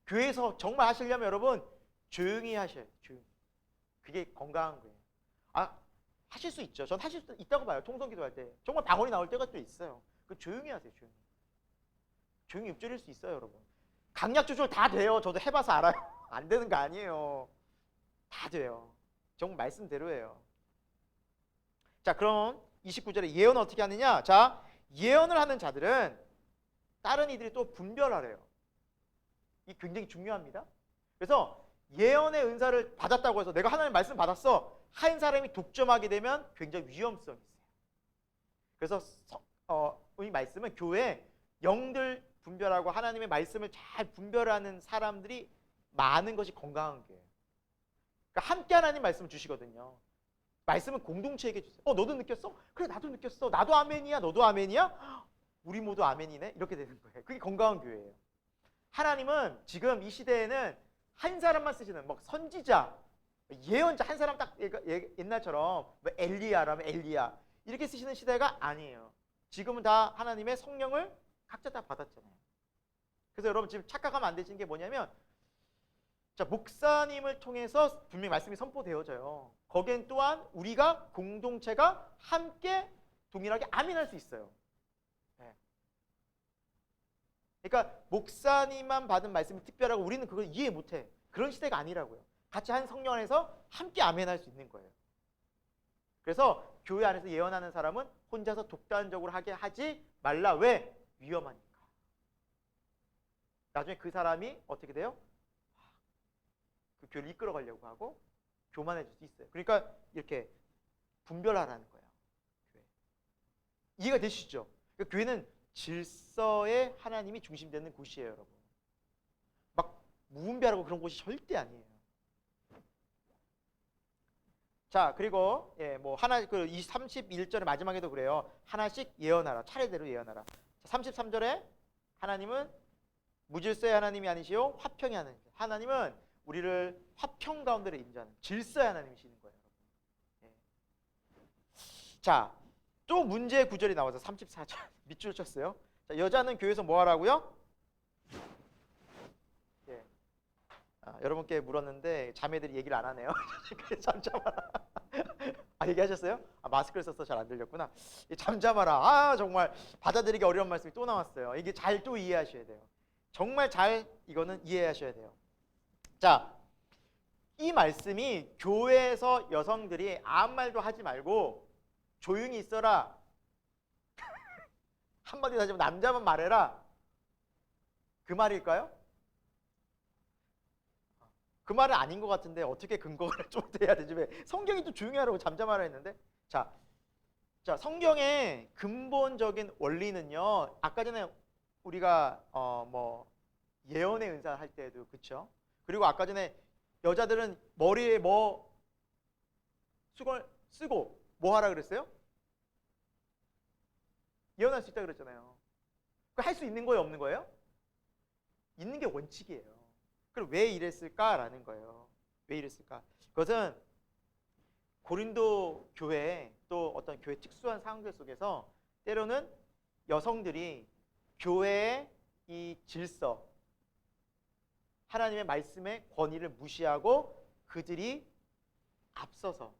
교회에서 정말 하시려면 여러분 조용히 하셔야 돼요. 조용히. 그게 건강한 거예요. 아, 하실 수 있죠. 전 하실 수 있다고 봐요. 통성 기도할 때. 정말 방언이 나올 때가 또 있어요. 그 조용히 하세요. 조용히. 조용히 읊조릴 수 있어요, 여러분. 강약 조절 다 돼요. 저도 해봐서 알아요. 안 되는 거 아니에요. 다 돼요. 정말 말씀대로예요. 자, 그럼 29절에 예언을 어떻게 하느냐? 자, 예언을 하는 자들은 다른 이들이 또 분별하래요. 이 굉장히 중요합니다. 그래서 예언의 은사를 받았다고 해서 내가 하나님 말씀 받았어. 한 사람이 독점하게 되면 굉장히 위험성이 있어요. 그래서 이 말씀은 교회에 영들 분별하고 하나님의 말씀을 잘 분별하는 사람들이 많은 것이 건강한 거예요. 그러니까 함께 하나님 말씀을 주시거든요. 말씀은 공동체에게 주세요. 너도 느꼈어? 그래, 나도 느꼈어. 나도 아멘이야. 너도 아멘이야? 우리 모두 아멘이네. 이렇게 되는 거예요. 그게 건강한 교회예요. 하나님은 지금 이 시대에는 한 사람만 쓰시는 뭐 선지자, 예언자 한 사람 딱 옛날처럼 뭐 엘리야라면 엘리야 이렇게 쓰시는 시대가 아니에요. 지금은 다 하나님의 성령을 각자 다 받았잖아요. 그래서 여러분 지금 착각하면 안 되시는 게 뭐냐면 자, 목사님을 통해서 분명히 말씀이 선포되어져요. 거기엔 또한 우리가 공동체가 함께 동일하게 아멘할 수 있어요. 네. 그러니까 목사님만 받은 말씀이 특별하고 우리는 그걸 이해 못해. 그런 시대가 아니라고요. 같이 한 성령 안에서 함께 아멘할 수 있는 거예요. 그래서 교회 안에서 예언하는 사람은 혼자서 독단적으로 하게 하지 말라. 왜? 위험하니까. 나중에 그 사람이 어떻게 돼요? 그 교회를 이끌어가려고 하고 교만해질 수 있어요. 그러니까 이렇게 분별하라는 거예요. 교회. 이해가 되시죠? 그러니까 교회는 질서의 하나님이 중심되는 곳이에요, 여러분. 막 무분별하고 그런 곳이 절대 아니에요. 자, 그리고 뭐 하나 그 31절의 마지막에도 그래요. 하나씩 예언하라. 차례대로 예언하라. 33절에 하나님은 무질서의 하나님이 아니시요 화평의 하나님. 하나님은 우리를 화평 가운데로 인도하는 질서의 하나님이시는 거예요. 예. 자, 또 문제 구절이 나와서 34절 밑줄 쳤어요. 자, 여자는 교회에서 뭐 하라고요? 예. 여러분께 물었는데 자매들이 얘기를 안 하네요. 잠잠하라. 얘기하셨어요? 마스크를 써서 잘 안 들렸구나. 잠잠하라. 정말 받아들이기 어려운 말씀이 또 나왔어요. 이게 잘 또 이해하셔야 돼요. 정말 잘 이거는 이해하셔야 돼요. 자, 이 말씀이 교회에서 여성들이 아무 말도 하지 말고 조용히 있어라. 한마디로 하자면 남자만 말해라. 그 말일까요? 그 말은 아닌 것 같은데 어떻게 근거를 좀 해야 되지? 왜 성경이 또 조용히 하라고 잠잠하라 했는데? 자, 성경의 근본적인 원리는요. 아까 전에 우리가 뭐 예언의 은사 할 때도 그렇죠. 그리고 아까 전에 여자들은 머리에 뭐 수건을 쓰고 뭐 하라 그랬어요? 예언할 수 있다 그랬잖아요. 할 수 있는 거예요, 없는 거예요? 있는 게 원칙이에요. 그럼 왜 이랬을까라는 거예요. 왜 이랬을까? 그것은 고린도 교회 또 어떤 교회 특수한 상황들 속에서 때로는 여성들이 교회의 이 질서, 하나님의 말씀의 권위를 무시하고 그들이 앞서서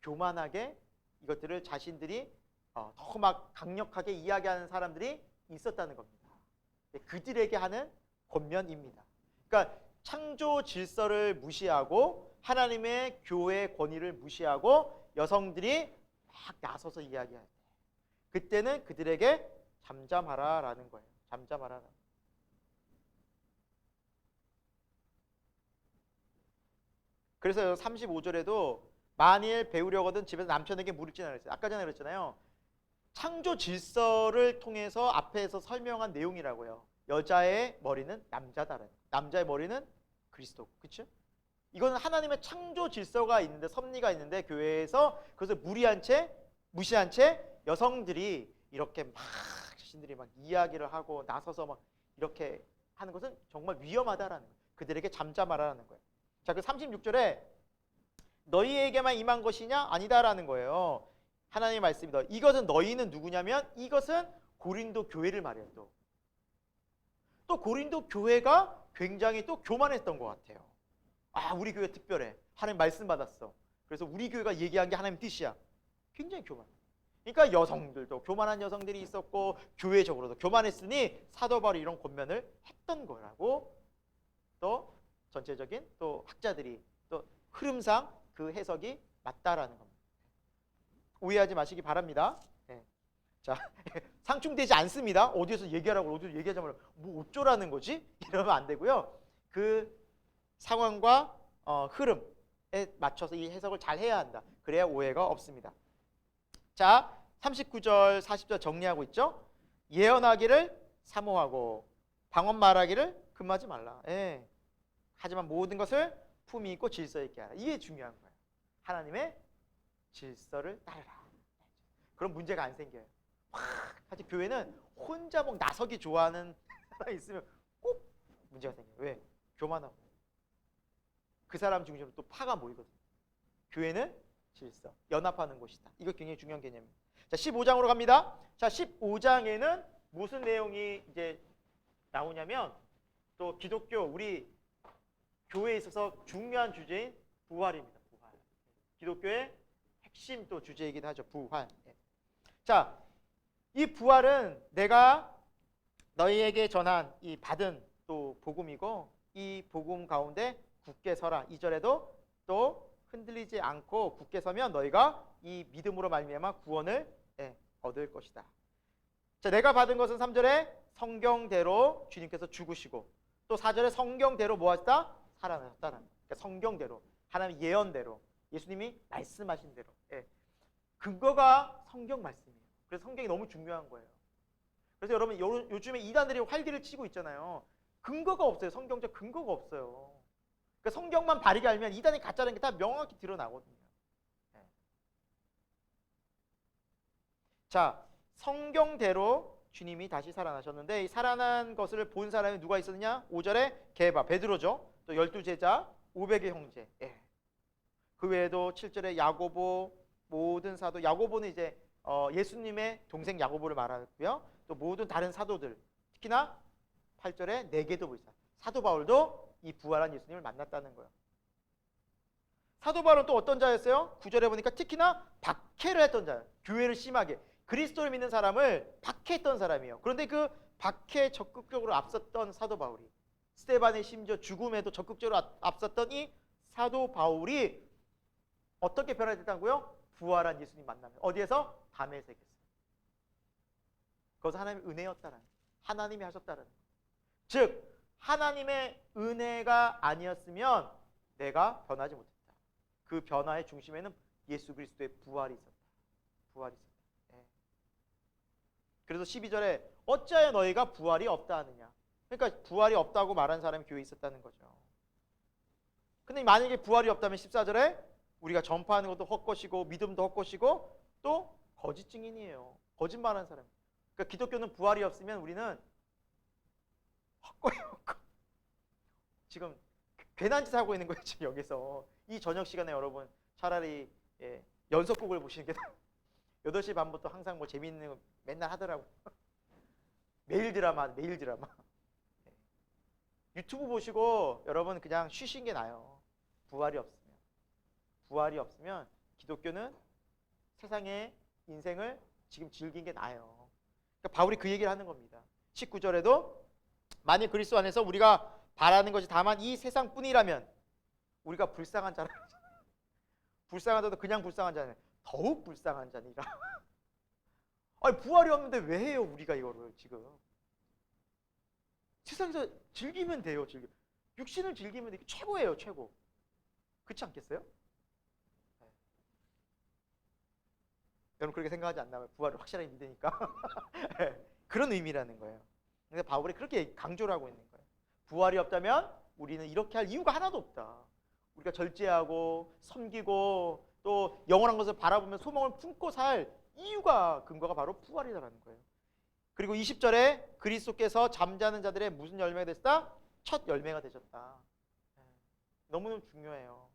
교만하게 이것들을 자신들이 더 막 강력하게 이야기하는 사람들이 있었다는 겁니다. 그들에게 하는 권면입니다. 그러니까 창조 질서를 무시하고 하나님의 교회의 권위를 무시하고 여성들이 막 나서서 이야기할 때 그때는 그들에게 잠잠하라라는 거예요. 잠잠하라. 그래서 35절에도 만일 배우려거든 집에서 남편에게 무릎지나 그랬어요. 아까 전에 그랬잖아요. 창조 질서를 통해서 앞에서 설명한 내용이라고요. 여자의 머리는 남자다라는, 남자의 머리는 그리스도고, 그렇죠? 이거는 하나님의 창조 질서가 있는데, 섭리가 있는데 교회에서 그것을 무시한 채 여성들이 이렇게 막 자신들이 막 이야기를 하고 나서서 막 이렇게 하는 것은 정말 위험하다라는 거예요. 그들에게 잠잠하라는 거예요. 자, 그 36절에 너희에게만 임한 것이냐? 아니다라는 거예요. 하나님의 말씀이다. 이것은 너희는 누구냐면 이것은 고린도 교회를 말해요. 또 고린도 교회가 굉장히 또 교만했던 것 같아요. 우리 교회 특별해. 하나님 말씀 받았어. 그래서 우리 교회가 얘기한 게 하나님 뜻이야. 굉장히 교만해. 그러니까 여성들도 교만한 여성들이 있었고 교회적으로도 교만했으니 사도 바울이 이런 권면을 했던 거라고 또 전체적인 또 학자들이 또 흐름상 그 해석이 맞다라는 겁니다. 오해하지 마시기 바랍니다. 네. 자, 상충되지 않습니다. 어디에서 얘기하라고 어디서 얘기하자면 뭐 어쩌라는 거지? 이러면 안 되고요. 그 상황과 흐름에 맞춰서 이 해석을 잘 해야 한다. 그래야 오해가 없습니다. 자, 39절, 40절 정리하고 있죠? 예언하기를 사모하고 방언 말하기를 금하지 말라. 예. 하지만 모든 것을 품위 있고 질서 있게 하라. 이게 중요한 거예요. 하나님의 질서를 따르라. 그럼 문제가 안 생겨요. 사실 교회는 혼자 막 나서기 좋아하는 사람이 있으면 꼭 문제가 생겨요. 왜? 교만하고. 그 사람 중심으로 또 파가 모이거든요. 교회는 질서, 연합하는 곳이다. 이거 굉장히 중요한 개념입니다. 자, 15장으로 갑니다. 자, 15장에는 무슨 내용이 이제 나오냐면 또 기독교 우리 교회에 있어서 중요한 주제인 부활입니다. 부활. 기독교의 핵심 또 주제이기도 하죠. 부활. 자, 이 부활은 내가 너희에게 전한 이 받은 또 복음이고 이 복음 가운데 굳게 서라. 2절에도 또 흔들리지 않고 굳게 서면 너희가 이 믿음으로 말미암아 구원을 얻을 것이다. 자, 내가 받은 것은 3절에 성경대로 주님께서 죽으시고 또 4절에 성경대로 뭐 하셨다? 살아나셨다는. 그러니까 성경대로 하나님의 예언대로 예수님이 말씀하신 대로. 근거가 성경 말씀이에요. 그래서 성경이 너무 중요한 거예요. 그래서 여러분 요즘에 이단들이 활기를 치고 있잖아요. 근거가 없어요. 성경적 근거가 없어요. 그러니까 성경만 바르게 알면 이단이 가짜라는 게 다 명확히 드러나거든요. 자, 성경대로 주님이 다시 살아나셨는데 이 살아난 것을 본 사람이 누가 있었느냐? 5절에 게바, 베드로죠. 또 12제자, 500의 형제. 예. 그 외에도 7절에 야고보, 모든 사도. 야고보는 이제 예수님의 동생 야고보를 말하고요. 또 모든 다른 사도들. 특히나 8절에 네게도 보이사. 사도 바울도 이 부활한 예수님을 만났다는 거예요. 사도 바울은 또 어떤 자였어요? 9절에 보니까 특히나 박해를 했던 자예요. 교회를 심하게. 그리스도를 믿는 사람을 박해했던 사람이에요. 그런데 그 박해에 적극적으로 앞섰던 사도 바울이, 스데반의 심지어 죽음에도 적극적으로 앞섰던 이 사도 바울이 어떻게 변화됐다고요? 부활한 예수님 만나면. 어디에서? 다메섹에서. 그것은 하나님의 은혜였다라는, 하나님이 하셨다라는. 즉 하나님의 은혜가 아니었으면 내가 변하지 못했다. 그 변화의 중심에는 예수 그리스도의 부활이 있었다. 부활이 있었다. 예. 그래서 12절에 어찌하여 너희가 부활이 없다 하느냐. 그러니까 부활이 없다고 말한 사람이 교회에 있었다는 거죠. 근데 만약에 부활이 없다면 14절에 우리가 전파하는 것도 헛것이고 믿음도 헛것이고 또 거짓 증인이에요. 거짓말하는 사람. 그러니까 기독교는 부활이 없으면 우리는 헛거예요. 지금 괜한 짓 하고 있는 거예요. 지금 여기서 이 저녁 시간에 여러분 차라리 연속곡을 보시는 게 8시 반부터 항상 뭐 재미있는 거 맨날 하더라고. 매일 드라마. 유튜브 보시고 여러분 그냥 쉬신 게 나아요. 부활이 없으면 기독교는 세상의 인생을 지금 즐긴 게 나아요. 그러니까 바울이 그 얘기를 하는 겁니다. 19절에도 만일 그리스도 안에서 우리가 바라는 것이 다만 이 세상뿐이라면 우리가 불쌍한 자라. 불쌍하다도 그냥 불쌍한 자는 더욱 불쌍한 자니라. 아니 부활이 없는데 왜 해요 우리가 이거를 지금. 세상에서 즐기면 돼요. 육신을 즐기면 이게 최고예요. 최고. 그렇지 않겠어요? 네. 여러분 그렇게 생각하지 않나요? 부활을 확실하게 믿으니까. 네. 그런 의미라는 거예요. 근데 바울이 그렇게 강조를 하고 있는 거예요. 부활이 없다면 우리는 이렇게 할 이유가 하나도 없다. 우리가 절제하고 섬기고 또 영원한 것을 바라보며 소망을 품고 살 이유가 근거가 바로 부활이라는 거예요. 그리고 20절에 그리스도께서 잠자는 자들의 무슨 열매가 됐다? 첫 열매가 되셨다. 너무너무 중요해요.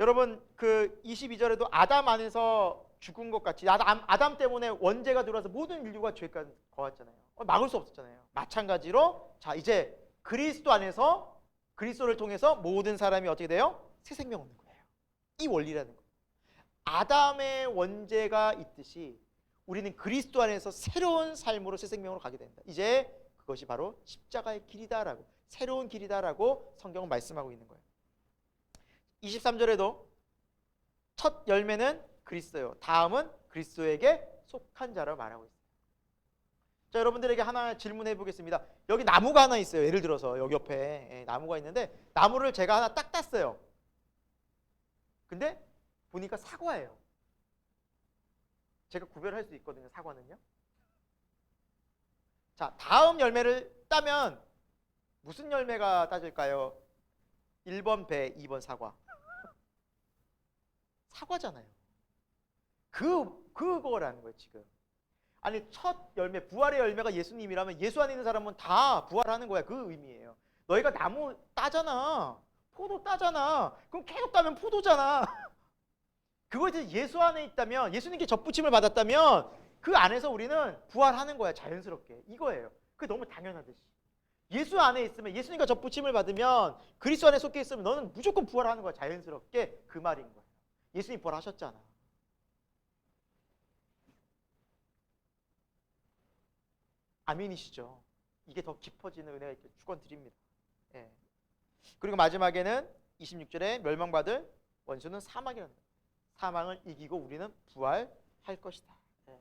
여러분 그 22절에도 아담 안에서 죽은 것 같이 아담 때문에 원죄가 들어와서 모든 인류가 죄가 거했잖아요. 막을 수 없었잖아요. 마찬가지로 자 이제 그리스도 안에서 그리스도를 통해서 모든 사람이 어떻게 돼요? 새 생명 얻는 거예요. 이 원리라는 거예요. 아담의 원죄가 있듯이 우리는 그리스도 안에서 새로운 삶으로 새 생명으로 가게 된다. 이제 그것이 바로 십자가의 길이다라고, 새로운 길이다라고 성경은 말씀하고 있는 거예요. 23절에도 첫 열매는 그리스도요. 다음은 그리스도에게 속한 자라고 말하고 있어요. 자, 여러분들에게 하나 질문해 보겠습니다. 여기 나무가 하나 있어요. 예를 들어서 여기 옆에 나무가 있는데 나무를 제가 하나 딱 땄어요. 근데 보니까 사과예요. 제가 구별할 수 있거든요. 사과는요. 자, 다음 열매를 따면 무슨 열매가 따질까요? 1번 배, 2번 사과. 사과잖아요. 그거라는 거예요, 지금. 아니, 첫 열매, 부활의 열매가 예수님이라면 예수 안에 있는 사람은 다 부활하는 거야. 그 의미예요. 너희가 나무 따잖아. 포도 따잖아. 그럼 계속 따면 포도잖아. 그거에 대해서 예수 안에 있다면, 예수님께 접붙임을 받았다면 그 안에서 우리는 부활하는 거야. 자연스럽게. 이거예요. 그게 너무 당연하듯이. 예수 안에 있으면, 예수님과 접붙임을 받으면, 그리스도 안에 속해 있으면 너는 무조건 부활하는 거야. 자연스럽게. 그 말인 거예요. 예수님 부활하셨잖아. 아멘이시죠? 이게 더 깊어지는 은혜가 있게 축원드립니다. 예. 그리고 마지막에는 26절에 멸망받을 원수는 사망이란다. 사망을 이기고 우리는 부활할 것이다. 예.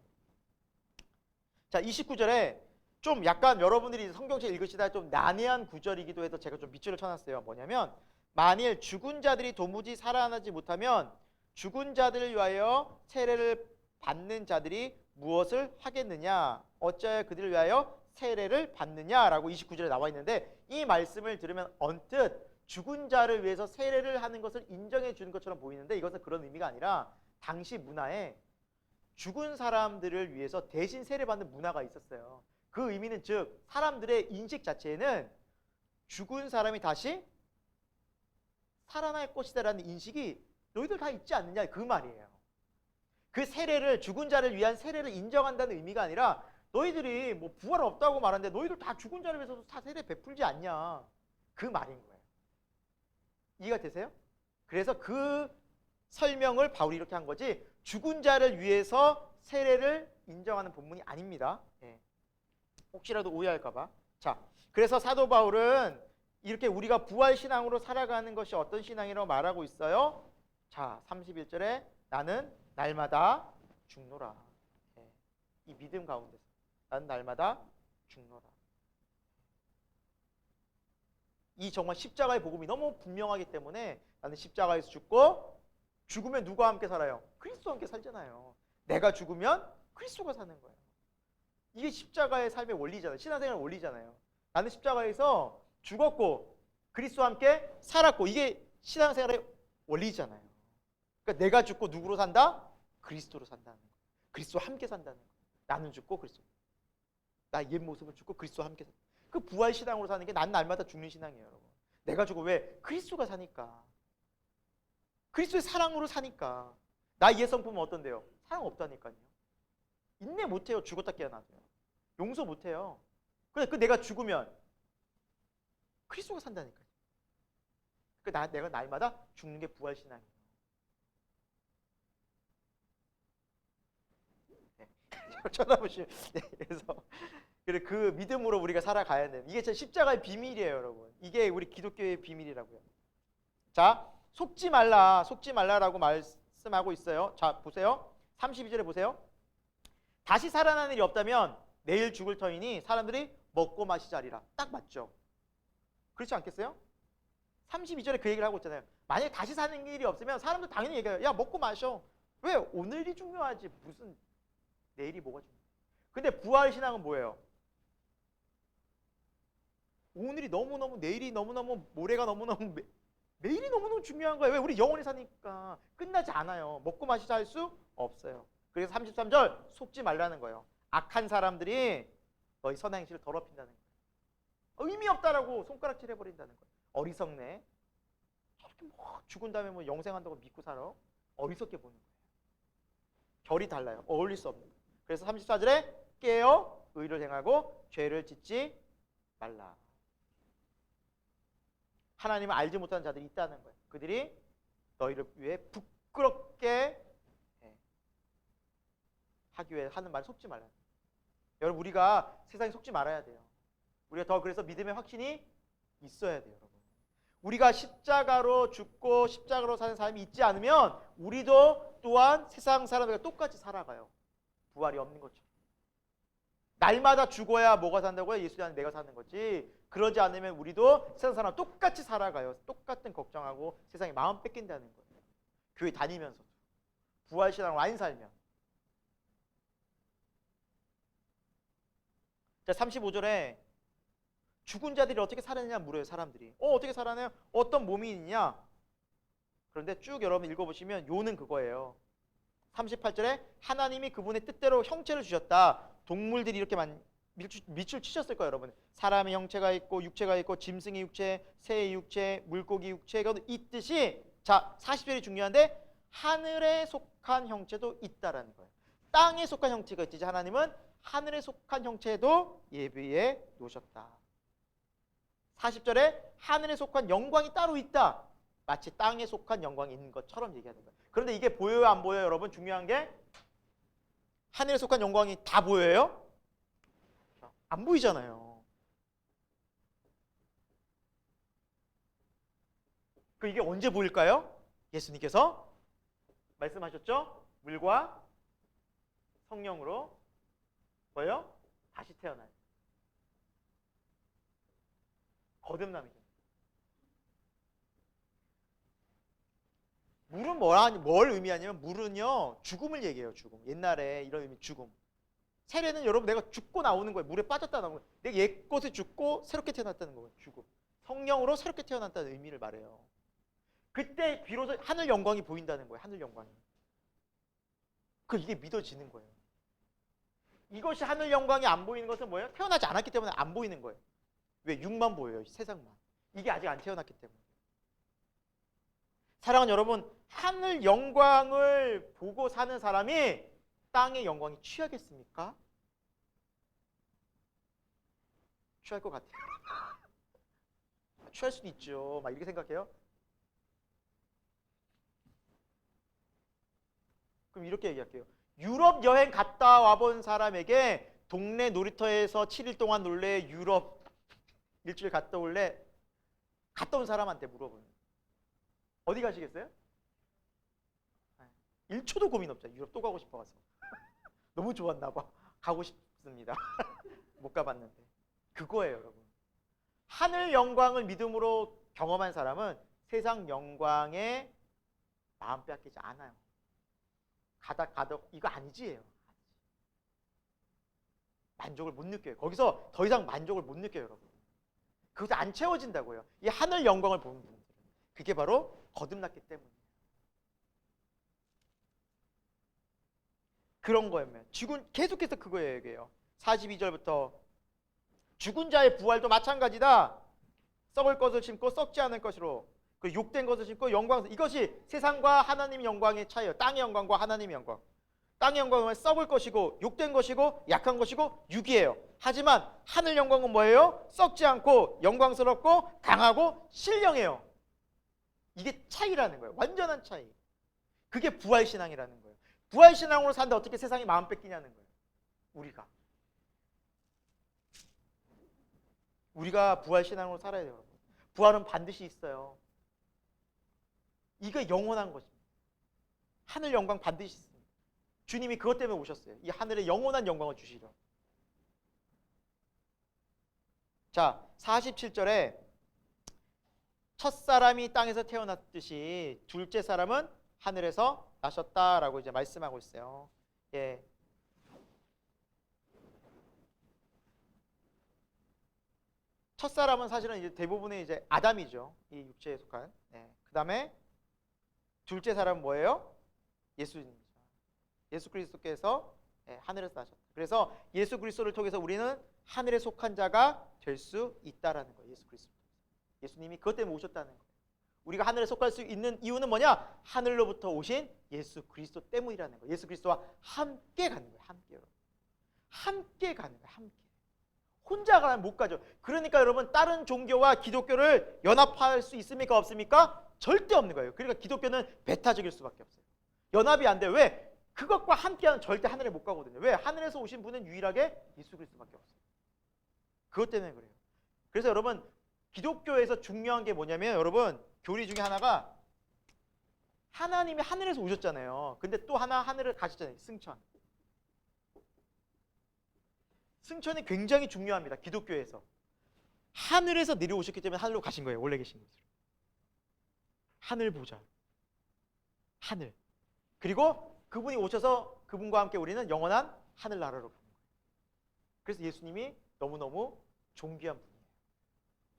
자, 29절에 좀 약간 여러분들이 성경책 읽으시다 좀 난해한 구절이기도 해서 제가 좀 밑줄을 쳐놨어요. 뭐냐면 만일 죽은 자들이 도무지 살아나지 못하면 죽은 자들을 위하여 세례를 받는 자들이 무엇을 하겠느냐? 어찌하여 그들을 위하여 세례를 받느냐라고 29절에 나와 있는데 이 말씀을 들으면 언뜻 죽은 자를 위해서 세례를 하는 것을 인정해 주는 것처럼 보이는데 이것은 그런 의미가 아니라 당시 문화에 죽은 사람들을 위해서 대신 세례받는 문화가 있었어요. 그 의미는 즉 사람들의 인식 자체에는 죽은 사람이 다시 살아날 것이다라는 인식이 너희들 다 있지 않느냐 그 말이에요. 그 세례를 죽은 자를 위한 세례를 인정한다는 의미가 아니라 너희들이 뭐 부활 없다고 말하는데 너희들 다 죽은 자를 위해서 다 세례 베풀지 않냐 그 말인 거예요. 이해가 되세요? 그래서 그 설명을 바울이 이렇게 한 거지 죽은 자를 위해서 세례를 인정하는 본문이 아닙니다. 예. 혹시라도 오해할까 봐. 자, 그래서 사도 바울은 이렇게 우리가 부활 신앙으로 살아가는 것이 어떤 신앙이라고 말하고 있어요? 자, 31절에 나는 날마다 죽노라. 예. 이 믿음 가운데서 나는 날마다 죽노라. 이 정말 십자가의 복음이 너무 분명하기 때문에 나는 십자가에서 죽고 죽으면 누구와 함께 살아요? 그리스도와 함께 살잖아요. 내가 죽으면 그리스도가 사는 거예요. 이게 십자가의 삶의 원리잖아요. 신앙생활의 원리잖아요. 나는 십자가에서 죽었고 그리스도와 함께 살았고 이게 신앙생활의 원리잖아요. 그러니까 내가 죽고 누구로 산다? 그리스도로 산다는 거예요. 그리스도와 함께 산다는 거예요. 나는 죽고 그리스도. 나 옛 모습을 죽고 그리스도와 함께 산다. 그 부활 신앙으로 사는 게 난 날마다 죽는 신앙이에요, 여러분. 내가 죽고 왜? 그리스도가 사니까. 그리스도의 사랑으로 사니까. 나의 옛 성품은 어떤데요? 사랑 없다니까요. 인내 못해요. 죽었다 깨어나도요. 용서 못해요. 그래, 내가 죽으면 그리스도가 산다니까요. 내가 날마다 죽는 게 부활 신앙이에요. 네. 쳐다보시면 네, 그래서 그 믿음으로 우리가 살아가야 돼요. 이게 제 십자가의 비밀이에요, 여러분. 이게 우리 기독교의 비밀이라고요. 자, 속지 말라라고 말씀하고 있어요. 자, 보세요. 32절에 보세요. 다시 살아나는 일이 없다면 내일 죽을 터이니 사람들이 먹고 마시자리라. 딱 맞죠? 그렇지 않겠어요? 32절에 그 얘기를 하고 있잖아요. 만약에 다시 사는 일이 없으면 사람들 당연히 얘기해요. 야, 먹고 마셔. 왜? 오늘이 중요하지. 무슨 내일이 뭐가 중요해. 근데 부활 신앙은 뭐예요? 오늘이 너무너무, 내일이 너무너무, 모레가 너무너무, 매일이 너무너무 중요한 거예요. 왜? 우리 영원히 사니까 끝나지 않아요. 먹고 마시자 할 수 없어요. 그래서 33절 속지 말라는 거예요. 악한 사람들이 너희 선한 행실을 더럽힌다는 거예요. 의미 없다라고 손가락질 해버린다는 거예요. 어리석네. 저렇게 뭐 죽은 다음에 뭐 영생한다고 믿고 살아? 어리석게 보는 거예요. 결이 달라요. 어울릴 수 없는 거예요. 그래서 34절에 깨어 의를 행하고 죄를 짓지 말라. 하나님을 알지 못하는 자들이 있다는 거예요. 그들이 너희를 위해 부끄럽게 하기 위해 하는 말 속지 말라. 여러분 우리가 세상에 속지 말아야 돼요. 우리가 더 그래서 믿음의 확신이 있어야 돼요. 여러분. 우리가 십자가로 죽고 십자가로 사는 사람이 있지 않으면 우리도 또한 세상 사람들과 똑같이 살아가요. 부활이 없는 것처럼. 날마다 죽어야 뭐가 산다고요? 예수 안에 내가 사는 거지. 그러지 않으면 우리도 세상 사람 똑같이 살아가요. 똑같은 걱정하고 세상에 마음 뺏긴다는 거예요. 교회 다니면서도. 부활신앙으로 안 살면. 자, 35절에 죽은 자들이 어떻게 살았느냐 물어요. 사람들이. 어떻게 살아나요? 어떤 몸이 있냐? 그런데 쭉 여러분 읽어보시면 요는 그거예요. 38절에 하나님이 그분의 뜻대로 형체를 주셨다. 동물들이 이렇게 밑줄 치셨을 거예요, 여러분. 사람의 형체가 있고 육체가 있고 짐승의 육체, 새의 육체, 물고기 육체가 있듯이 자, 40절이 중요한데 하늘에 속한 형체도 있다라는 거예요. 땅에 속한 형체가 있듯이 하나님은 하늘에 속한 형체도 예비해 놓으셨다. 40절에 하늘에 속한 영광이 따로 있다. 마치 땅에 속한 영광이 있는 것처럼 얘기하는 거예요. 그런데 이게 보여요, 안 보여요, 여러분? 중요한 게 하늘에 속한 영광이 다 보여요? 안 보이잖아요. 그 이게 언제 보일까요? 예수님께서 말씀하셨죠? 물과 성령으로 뭐예요? 다시 태어나요. 거듭남이죠. 물은 뭘 의미하냐면 물은요 죽음을 얘기해요. 죽음. 옛날에 이런 의미 죽음. 세례는 여러분 내가 죽고 나오는 거예요. 물에 빠졌다 나오는 거예요. 내가 옛것에 죽고 새롭게 태어났다는 거예요. 죽음. 성령으로 새롭게 태어났다는 의미를 말해요. 그때 비로소 하늘 영광이 보인다는 거예요. 하늘 영광이. 이게 믿어지는 거예요. 이것이 하늘 영광이 안 보이는 것은 뭐예요? 태어나지 않았기 때문에 안 보이는 거예요. 왜? 육만 보여요. 세상만. 이게 아직 안 태어났기 때문에. 사랑하는 여러분, 하늘 영광을 보고 사는 사람이 땅의 영광이 취하겠습니까? 취할 것 같아요. 취할 수도 있죠. 막 이렇게 생각해요. 그럼 이렇게 얘기할게요. 유럽 여행 갔다 와본 사람에게 동네 놀이터에서 7일 동안 놀래, 유럽 일주일 갔다 올래? 갔다 온 사람한테 물어보는. 어디 가시겠어요? 1초도 고민 없죠. 유럽 또 가고 싶어가서. 너무 좋았나 봐. 가고 싶습니다. 못 가봤는데. 그거예요, 여러분. 하늘 영광을 믿음으로 경험한 사람은 세상 영광에 마음 빼앗기지 않아요. 가다 이거 아니지예요. 만족을 못 느껴요. 거기서 더 이상 만족을 못 느껴요, 여러분. 그것도 안 채워진다고요. 이 하늘 영광을 보는 분들은. 그게 바로 거듭났기 때문이에요. 그런 거예요. 계속해서 그거 얘기해요. 42절부터 죽은 자의 부활도 마찬가지다. 썩을 것을 심고 썩지 않을 것으로, 그 욕된 것을 심고 영광. 이것이 세상과 하나님의 영광의 차이예요. 땅의 영광과 하나님의 영광. 땅의 영광은 썩을 것이고 욕된 것이고 약한 것이고 육이에요. 하지만 하늘 영광은 뭐예요? 썩지 않고 영광스럽고 강하고 신령해요. 이게 차이라는 거예요. 완전한 차이. 그게 부활신앙이라는 거예요. 부활신앙으로 사는데 어떻게 세상이 마음 뺏기냐는 거예요. 우리가 부활신앙으로 살아야 돼요. 부활은 반드시 있어요. 이거 영원한 것입니다. 하늘 영광 반드시 있습니다. 주님이 그것 때문에 오셨어요. 이 하늘의 영원한 영광을 주시려. 자, 47절에 첫사람이 땅에서 태어났듯이 둘째 사람은 하늘에서 나셨다라고 이제 말씀하고 있어요. 예. 첫사람은 사실은 이제 대부분의 이제 아담이죠. 이 육체에 속한. 예. 그다음에 둘째 사람은 뭐예요? 예수님이죠. 예수 그리스도께서 하늘에서 나셨다. 그래서 예수 그리스도를 통해서 우리는 하늘에 속한 자가 될 수 있다라는 거예요. 예수 그리스도. 예수님이 그것 때문에 오셨다는 거예요. 우리가 하늘에 속할 수 있는 이유는 뭐냐? 하늘로부터 오신 예수 그리스도 때문이라는 거예요. 예수 그리스도와 함께 가는 거예요. 함께. 함께 가는 거예요. 함께. 혼자 가면 못 가죠. 그러니까 여러분, 다른 종교와 기독교를 연합할 수 있습니까? 없습니까? 절대 없는 거예요. 그러니까 기독교는 배타적일 수밖에 없어요. 연합이 안 돼요. 왜? 그것과 함께하면 절대 하늘에 못 가거든요. 왜? 하늘에서 오신 분은 유일하게 예수 그리스도밖에 없어요. 그것 때문에 그래요. 그래서 여러분, 기독교에서 중요한 게 뭐냐면, 여러분, 교리 중에 하나가 하나님이 하늘에서 오셨잖아요. 근데 또 하나 하늘을 가셨잖아요. 승천. 승천이 굉장히 중요합니다. 기독교에서. 하늘에서 내려오셨기 때문에 하늘로 가신 거예요. 원래 계신 곳으로. 하늘 보자. 하늘. 그리고 그분이 오셔서 그분과 함께 우리는 영원한 하늘나라로 가는 거예요. 그래서 예수님이 너무너무 존귀한 분이에요.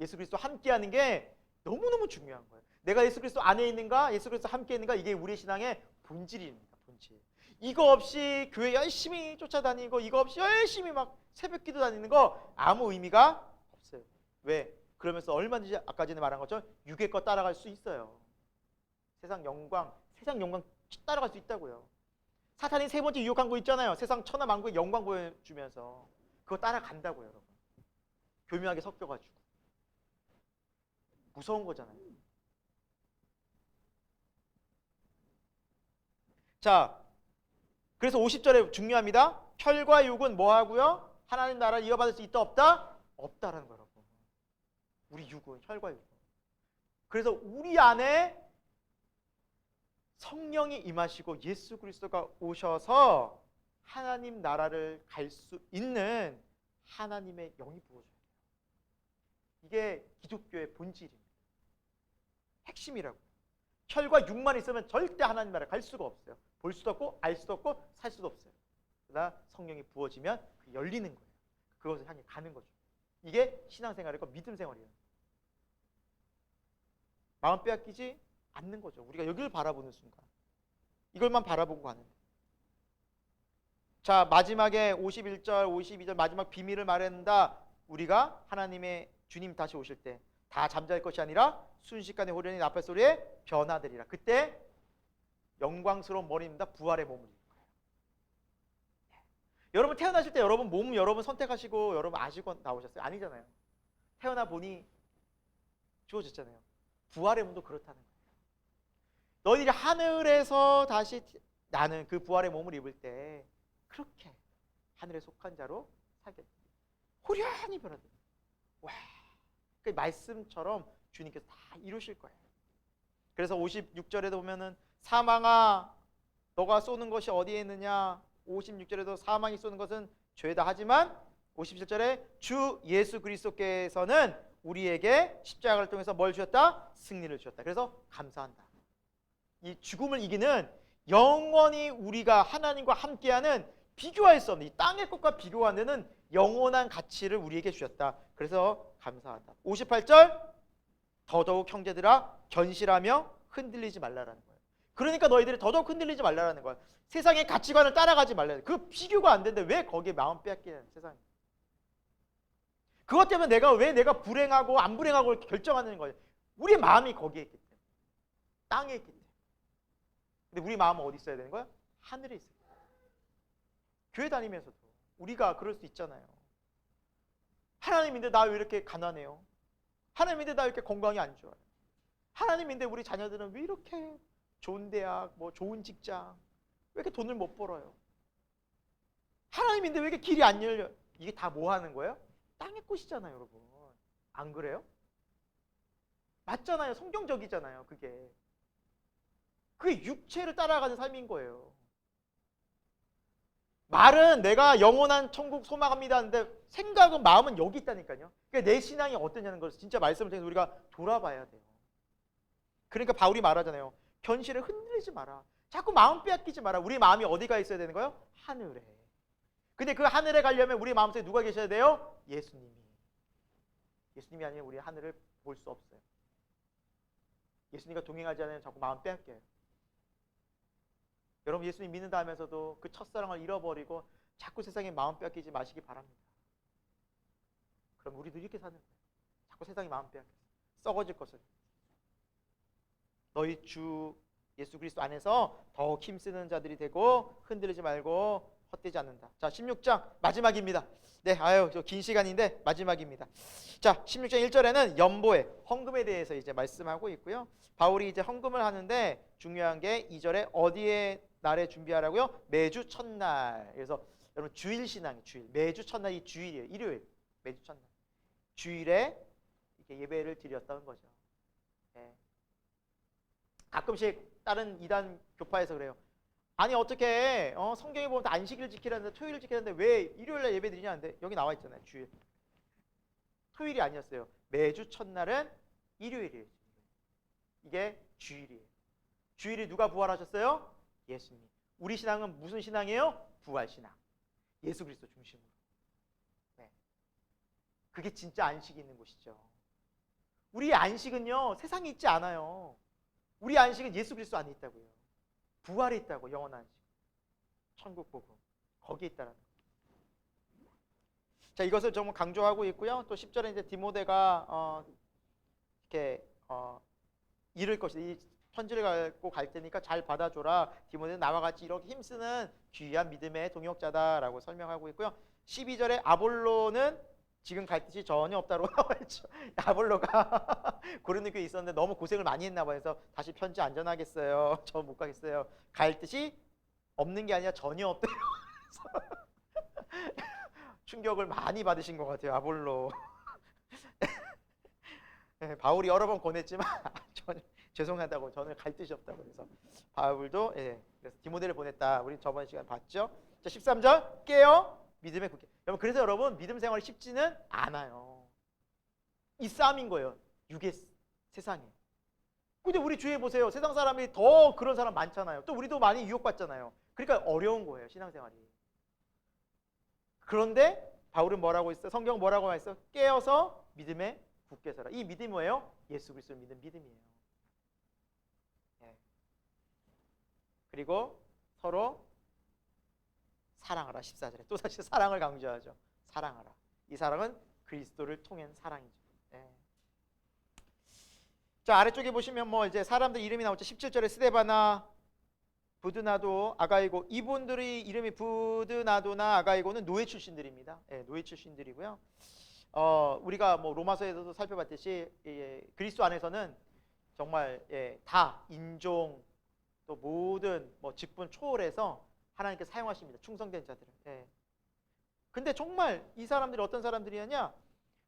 예수 그리스도 함께하는 게 너무너무 중요한 거예요. 내가 예수 그리스도 안에 있는가, 예수 그리스도 함께 있는가, 이게 우리 신앙의 본질입니다. 본질. 이거 없이 교회 열심히 쫓아다니고, 이거 없이 열심히 막 새벽기도 다니는 거 아무 의미가 없어요. 왜? 그러면서 얼마든지 아까 전에 말한 것처럼 육의 것 따라갈 수 있어요. 세상 영광 따라갈 수 있다고요. 사탄이 세 번째 유혹한 거 있잖아요. 세상 천하 만국의 영광 보여주면서 그거 따라간다고요, 여러분. 교묘하게 섞여가지고. 무서운 거잖아요. 자, 그래서 50절에 중요합니다. 혈과 육은 뭐 하고요? 하나님 나라를 이어받을 수 있다 없다? 없다라는 거라고. 우리 육은, 혈과 육은. 그래서 우리 안에 성령이 임하시고 예수 그리스도가 오셔서 하나님 나라를 갈 수 있는 하나님의 영이 부어져요. 이게 기독교의 본질입니다. 핵심이라고. 혈과 육만 있으면 절대 하나님 나라 갈 수가 없어요. 볼 수도 없고 알 수도 없고 살 수도 없어요. 그러나 성령이 부어지면 열리는 거예요. 그것을 향해 가는 거죠. 이게 신앙생활이고 믿음 생활이에요. 마음 빼앗기지 않는 거죠. 우리가 여기를 바라보는 순간. 이걸만 바라보고 가는 거예요. 자, 마지막에 51절, 52절 마지막 비밀을 말한다. 우리가 하나님의 주님 다시 오실 때 다 잠잘 것이 아니라 순식간에 호련히 나팔 소리에 변화되리라. 그때 영광스러운 머리입니다. 부활의 몸을 입을 거예요. 여러분 태어나실 때 여러분 몸 여러분 선택하시고 여러분 아시고 나오셨어요? 아니잖아요. 태어나 보니 주어졌잖아요. 부활의 몸도 그렇다는 거예요. 너희들이 하늘에서 다시 나는 그 부활의 몸을 입을 때 그렇게 하늘에 속한 자로 살게 호련히 변화돼. 와, 그 말씀처럼 주님께서 다 이루실 거예요. 그래서 56절에도 보면은 사망아 너가 쏘는 것이 어디에 있느냐. 56절에도 사망이 쏘는 것은 죄다. 하지만 57절에 주 예수 그리스도께서는 우리에게 십자가를 통해서 뭘 주셨다? 승리를 주셨다. 그래서 감사한다. 이 죽음을 이기는 영원히 우리가 하나님과 함께하는 비교할 수 없는 이 땅의 것과 비교가 안 되는 영원한 가치를 우리에게 주셨다. 그래서 감사하다. 58절 더더욱 형제들아 견실하며 흔들리지 말라라는 거예요. 그러니까 너희들이 더더욱 흔들리지 말라라는 거예요. 세상의 가치관을 따라가지 말라. 그 비교가 안 되는데 왜 거기에 마음 빼앗기는 세상에. 그것 때문에 내가 불행하고 안 불행하고 이렇게 결정하는 거예요. 우리 마음이 거기에 있기 때문에. 땅에 있기 때문에. 근데 우리 마음은 어디 있어야 되는 거야? 하늘에 있어요. 교회 다니면서도 우리가 그럴 수 있잖아요. 하나님인데 나 왜 이렇게 가난해요? 하나님인데 나 왜 이렇게 건강이 안 좋아요? 하나님인데 우리 자녀들은 왜 이렇게 좋은 대학, 뭐 좋은 직장, 왜 이렇게 돈을 못 벌어요? 하나님인데 왜 이렇게 길이 안 열려요? 이게 다 뭐 하는 거예요? 땅의 꽃이잖아요, 여러분. 안 그래요? 맞잖아요. 성경적이잖아요, 그게. 그게 육체를 따라가는 삶인 거예요. 말은 내가 영원한 천국 소망합니다 하는데 생각은 마음은 여기 있다니까요. 그러니까 내 신앙이 어떠냐는 걸 진짜 말씀을 통해서 우리가 돌아봐야 돼요. 그러니까 바울이 말하잖아요. 견실에 흔들리지 마라. 자꾸 마음 빼앗기지 마라. 우리 마음이 어디가 있어야 되는 거예요? 하늘에. 근데 그 하늘에 가려면 우리 마음속에 누가 계셔야 돼요? 예수님이. 예수님이 아니면 우리 하늘을 볼 수 없어요. 예수님과 동행하지 않으면 자꾸 마음 빼앗겨요. 여러분 예수님 믿는다 하면서도 그 첫사랑을 잃어버리고 자꾸 세상에 마음 빼앗기지 마시기 바랍니다. 그럼 우리도 이렇게 사는 거예요. 자꾸 세상에 마음 빼앗겨 썩어질 것을. 너희 주 예수 그리스도 안에서 더욱 힘쓰는 자들이 되고 흔들리지 말고 헛되지 않는다. 자 16장 마지막입니다. 네, 긴 시간인데 마지막입니다. 자 16장 1절에는 연보의 헌금에 대해서 이제 말씀하고 있고요. 바울이 이제 헌금을 하는데 중요한 게 2절에 어디에 날에 준비하라고요? 매주 첫날. 그래서 여러분 주일 신앙이 주일. 매주 첫날이 주일이에요. 일요일. 매주 첫날. 주일에 이렇게 예배를 드렸던 거죠. 네. 가끔씩 다른 이단 교파에서 그래요. 아니 어떻게 성경에 보면 안식일 지키라는데 토요일 지키는데 왜 일요일날 예배 드리냐는데 여기 나와 있잖아요. 주일. 토요일이 아니었어요. 매주 첫날은 일요일이에요. 이게 주일이에요. 주일이 누가 부활하셨어요? 예수님. 우리 신앙은 무슨 신앙이에요? 부활신앙. 예수 그리스도 중심으로. 네. 그게 진짜 안식이 있는 곳이죠. 우리의 안식은요 세상에 있지 않아요. 우리 안식은 예수 그리스도 안에 있다고요. 부활에 있다고. 영원한 안식. 천국 복음. 거기에 있다는 거예요. 자 이것을 정말 강조하고 있고요. 또 10절에 이제 디모데가 이렇게 이룰 것이다. 이 편지를 갖고 갈 테니까 잘 받아줘라. 디모데는 나와 같이 이렇게 힘쓰는 귀한 믿음의 동역자다라고 설명하고 있고요. 12절에 아볼로는 지금 갈 뜻이 전혀 없다고 나와 있죠. 아볼로가 고린도 교회에 있었는데 너무 고생을 많이 했나 봐요. 그래서 다시 편지 안 전하겠어요. 저 못 가겠어요. 갈 뜻이 없는 게 아니라 전혀 없대요. 충격을 많이 받으신 것 같아요. 아볼로. 네, 바울이 여러 번 권했지만 전혀 죄송하다고 저는 갈 뜻이 없다고 그래서 바울도 그래서 디모데를 보냈다. 우리 저번 시간 봤죠. 자 13절 깨어 믿음에 굳게. 여러분 그래서 여러분 믿음 생활이 쉽지는 않아요. 이 싸움인 거예요. 육의 세상에. 근데 우리 주위에 보세요. 세상 사람이 더 그런 사람 많잖아요. 또 우리도 많이 유혹받잖아요. 그러니까 어려운 거예요. 신앙생활이. 그런데 바울은 뭐라고 했어? 성경 뭐라고 했어? 깨어서 믿음에 굳게 서라. 이 믿음이 뭐예요? 예수 그리스도를 믿는 믿음이에요. 그리고 서로 사랑하라. 14절에 또다시 사랑을 강조하죠. 사랑하라. 이 사랑은 그리스도를 통한 사랑이죠. 네. 자, 아래쪽에 보시면 뭐 이제 사람들 이름이 나오죠. 17절에 스데바나, 부드나도, 아가이고, 이분들이 이름이 부드나도나 아가이고는 노예 출신들입니다. 노예 출신들이고요. 우리가 뭐 로마서에서도 살펴봤듯이 그리스도 안에서는 정말 다 인종 또 모든 뭐 직분 초월해서 하나님께 사용하십니다. 충성된 자들은. 근데 정말 이 사람들이 어떤 사람들이었냐?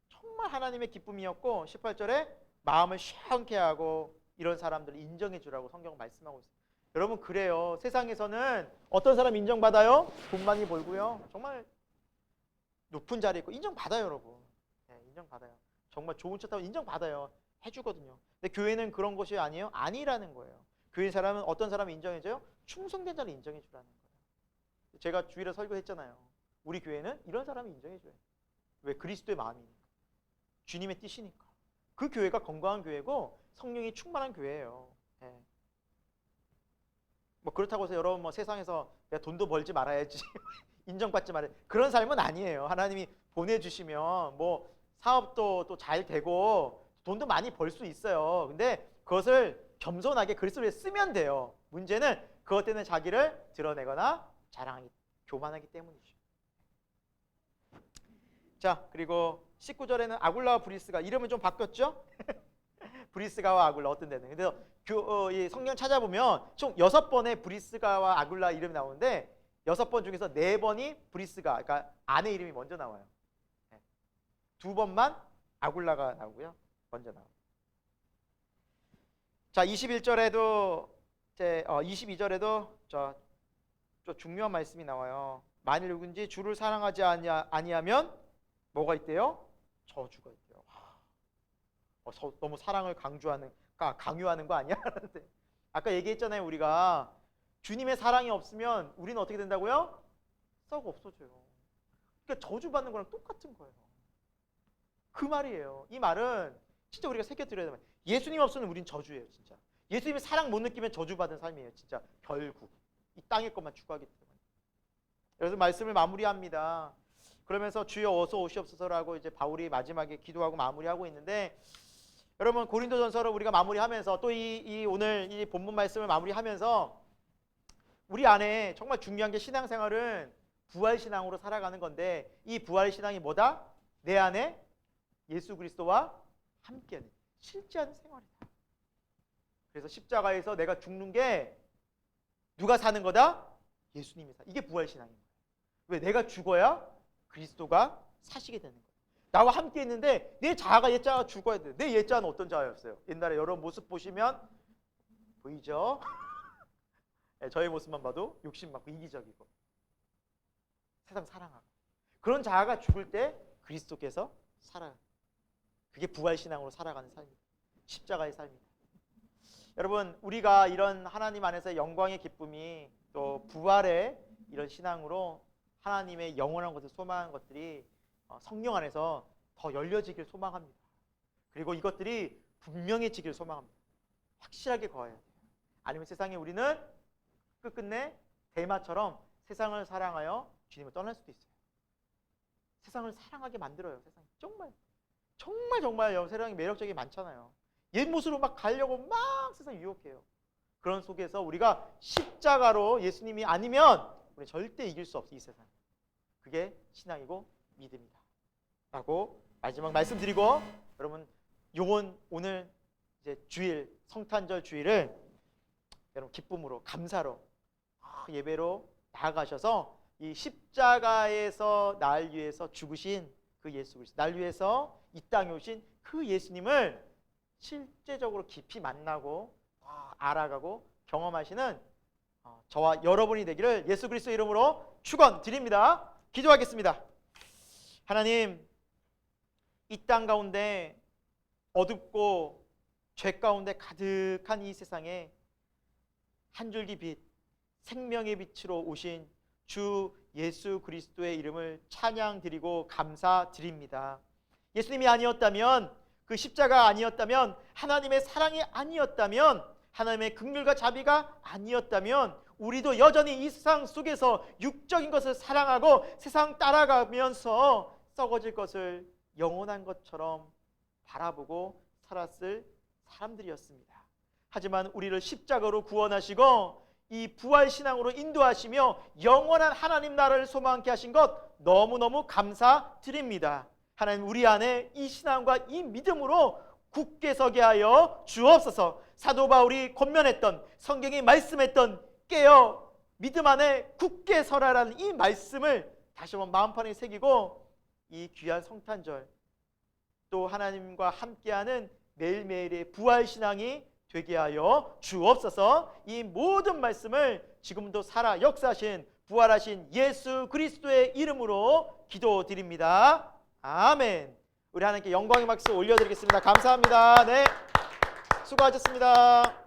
정말 하나님의 기쁨이었고 18절에 마음을 시원케 하고 이런 사람들을 인정해 주라고 성경은 말씀하고 있어요. 여러분 그래요. 세상에서는 어떤 사람 인정받아요? 돈 많이 벌고요. 정말 높은 자리에 있고 인정받아요, 여러분. 인정받아요. 정말 좋은 차 타고 인정받아요. 해주거든요. 근데 교회는 그런 것이 아니에요? 아니라는 거예요. 교회 사람은 어떤 사람을 인정해줘요? 충성된 자를 인정해 주라는 거예요. 제가 주일에 설교했잖아요. 우리 교회는 이런 사람을 인정해줘요. 왜? 그리스도의 마음이니까. 주님의 뜻이니까. 그 교회가 건강한 교회고 성령이 충만한 교회예요. 뭐 그렇다고 해서 여러분 뭐 세상에서 내가 돈도 벌지 말아야지 인정받지 말아야 그런 삶은 아니에요. 하나님이 보내주시면 뭐 사업도 또 잘 되고 돈도 많이 벌 수 있어요. 근데 그것을 겸손하게 그리스도를 쓰면 돼요. 문제는 그것 때문에 자기를 드러내거나 자랑하기, 교만하기 때문이죠. 자, 그리고 19절에는 아굴라와 브리스가 이름은 좀 바뀌었죠? 브리스가와 아굴라 어떤 데는. 근데 이 성경 찾아보면 총 6번의 브리스가와 아굴라 이름이 나오는데 6번 중에서 4번이 브리스가, 그러니까 아내 이름이 먼저 나와요. 2번만 아굴라가 나오고요. 먼저 나와요. 자, 21절에도 22절에도 저 중요한 말씀이 나와요. 만일 누군지 주를 사랑하지 아니하면 뭐가 있대요? 저주가 있대요. 너무 사랑을 강요하는 거 아니야? 아까 얘기했잖아요. 우리가 주님의 사랑이 없으면 우리는 어떻게 된다고요? 썩어 없어져요. 그러니까 저주받는 거랑 똑같은 거예요. 그 말이에요. 이 말은 진짜 우리가 새겨들어야 돼요. 예수님 없으면 우린 저주예요. 진짜. 예수님의 사랑 못 느끼면 저주받은 삶이에요. 진짜 결국 이 땅의 것만 추구하기 때문에. 그래서 말씀을 마무리합니다. 그러면서 주여 어서 오시옵소서라고 이제 바울이 마지막에 기도하고 마무리하고 있는데, 여러분 고린도전서를 우리가 마무리하면서 또 이 오늘 이 본문 말씀을 마무리하면서 우리 안에 정말 중요한 게 신앙생활은 부활신앙으로 살아가는 건데, 이 부활신앙이 뭐다? 내 안에 예수 그리스도와 함께하는 실제하는 생활이다. 그래서 십자가에서 내가 죽는 게 누가 사는 거다? 예수님이 사. 이게 부활신앙인 거예요. 왜? 내가 죽어야 그리스도가 사시게 되는 거예요. 나와 함께 있는데 내 자아가 옛자아가 죽어야 돼. 내 옛자아는 어떤 자아였어요? 옛날에 여러 모습 보시면 보이죠? 네, 저의 모습만 봐도 욕심 많고 이기적이고 세상 사랑하고 그런 자아가 죽을 때 그리스도께서 살아요. 그게 부활신앙으로 살아가는 삶입니다. 십자가의 삶입니다. 여러분 우리가 이런 하나님 안에서 영광의 기쁨이 또 부활의 이런 신앙으로 하나님의 영원한 것을 소망하는 것들이 성령 안에서 더 열려지길 소망합니다. 그리고 이것들이 분명해지길 소망합니다. 확실하게 거해야 돼요. 아니면 세상에 우리는 끝끝내 대마처럼 세상을 사랑하여 주님을 떠날 수도 있어요. 세상을 사랑하게 만들어요. 세상이 정말 세상이 매력적이 많잖아요. 옛 모습으로 막 가려고 막 세상 유혹해요. 그런 속에서 우리가 십자가로 예수님이 아니면 우리 절대 이길 수 없어. 이 세상. 그게 신앙이고 믿음이다 라고 마지막 말씀드리고, 여러분 요번 오늘 이제 주일 성탄절 주일을 여러분 기쁨으로 감사로 예배로 나아가셔서 이 십자가에서 날 위해서 죽으신 그 예수 그리스도, 날 위해서 이 땅에 오신 그 예수님을 실제적으로 깊이 만나고 알아가고 경험하시는 저와 여러분이 되기를 예수 그리스도 이름으로 축원드립니다. 기도하겠습니다. 하나님, 이 땅 가운데 어둡고 죄 가운데 가득한 이 세상에 한 줄기 빛, 생명의 빛으로 오신 주 예수 그리스도의 이름을 찬양드리고 감사드립니다. 예수님이 아니었다면, 그 십자가 아니었다면, 하나님의 사랑이 아니었다면 하나님의 긍휼과 자비가 아니었다면 우리도 여전히 이 세상 속에서 육적인 것을 사랑하고 세상 따라가면서 썩어질 것을 영원한 것처럼 바라보고 살았을 사람들이었습니다. 하지만 우리를 십자가로 구원하시고 이 부활신앙으로 인도하시며 영원한 하나님 나라를 소망케 하신 것 너무너무 감사드립니다. 하나님, 우리 안에 이 신앙과 이 믿음으로 굳게 서게 하여 주옵소서. 사도 바울이 권면했던, 성경이 말씀했던 깨어 믿음 안에 굳게 서라라는 이 말씀을 다시 한번 마음판에 새기고 이 귀한 성탄절 또 하나님과 함께하는 매일매일의 부활신앙이 되게 하여 주옵소서. 이 모든 말씀을 지금도 살아 역사하신 부활하신 예수 그리스도의 이름으로 기도드립니다. 아멘. 우리 하나님께 영광의 박수 올려드리겠습니다. 감사합니다. 네, 수고하셨습니다.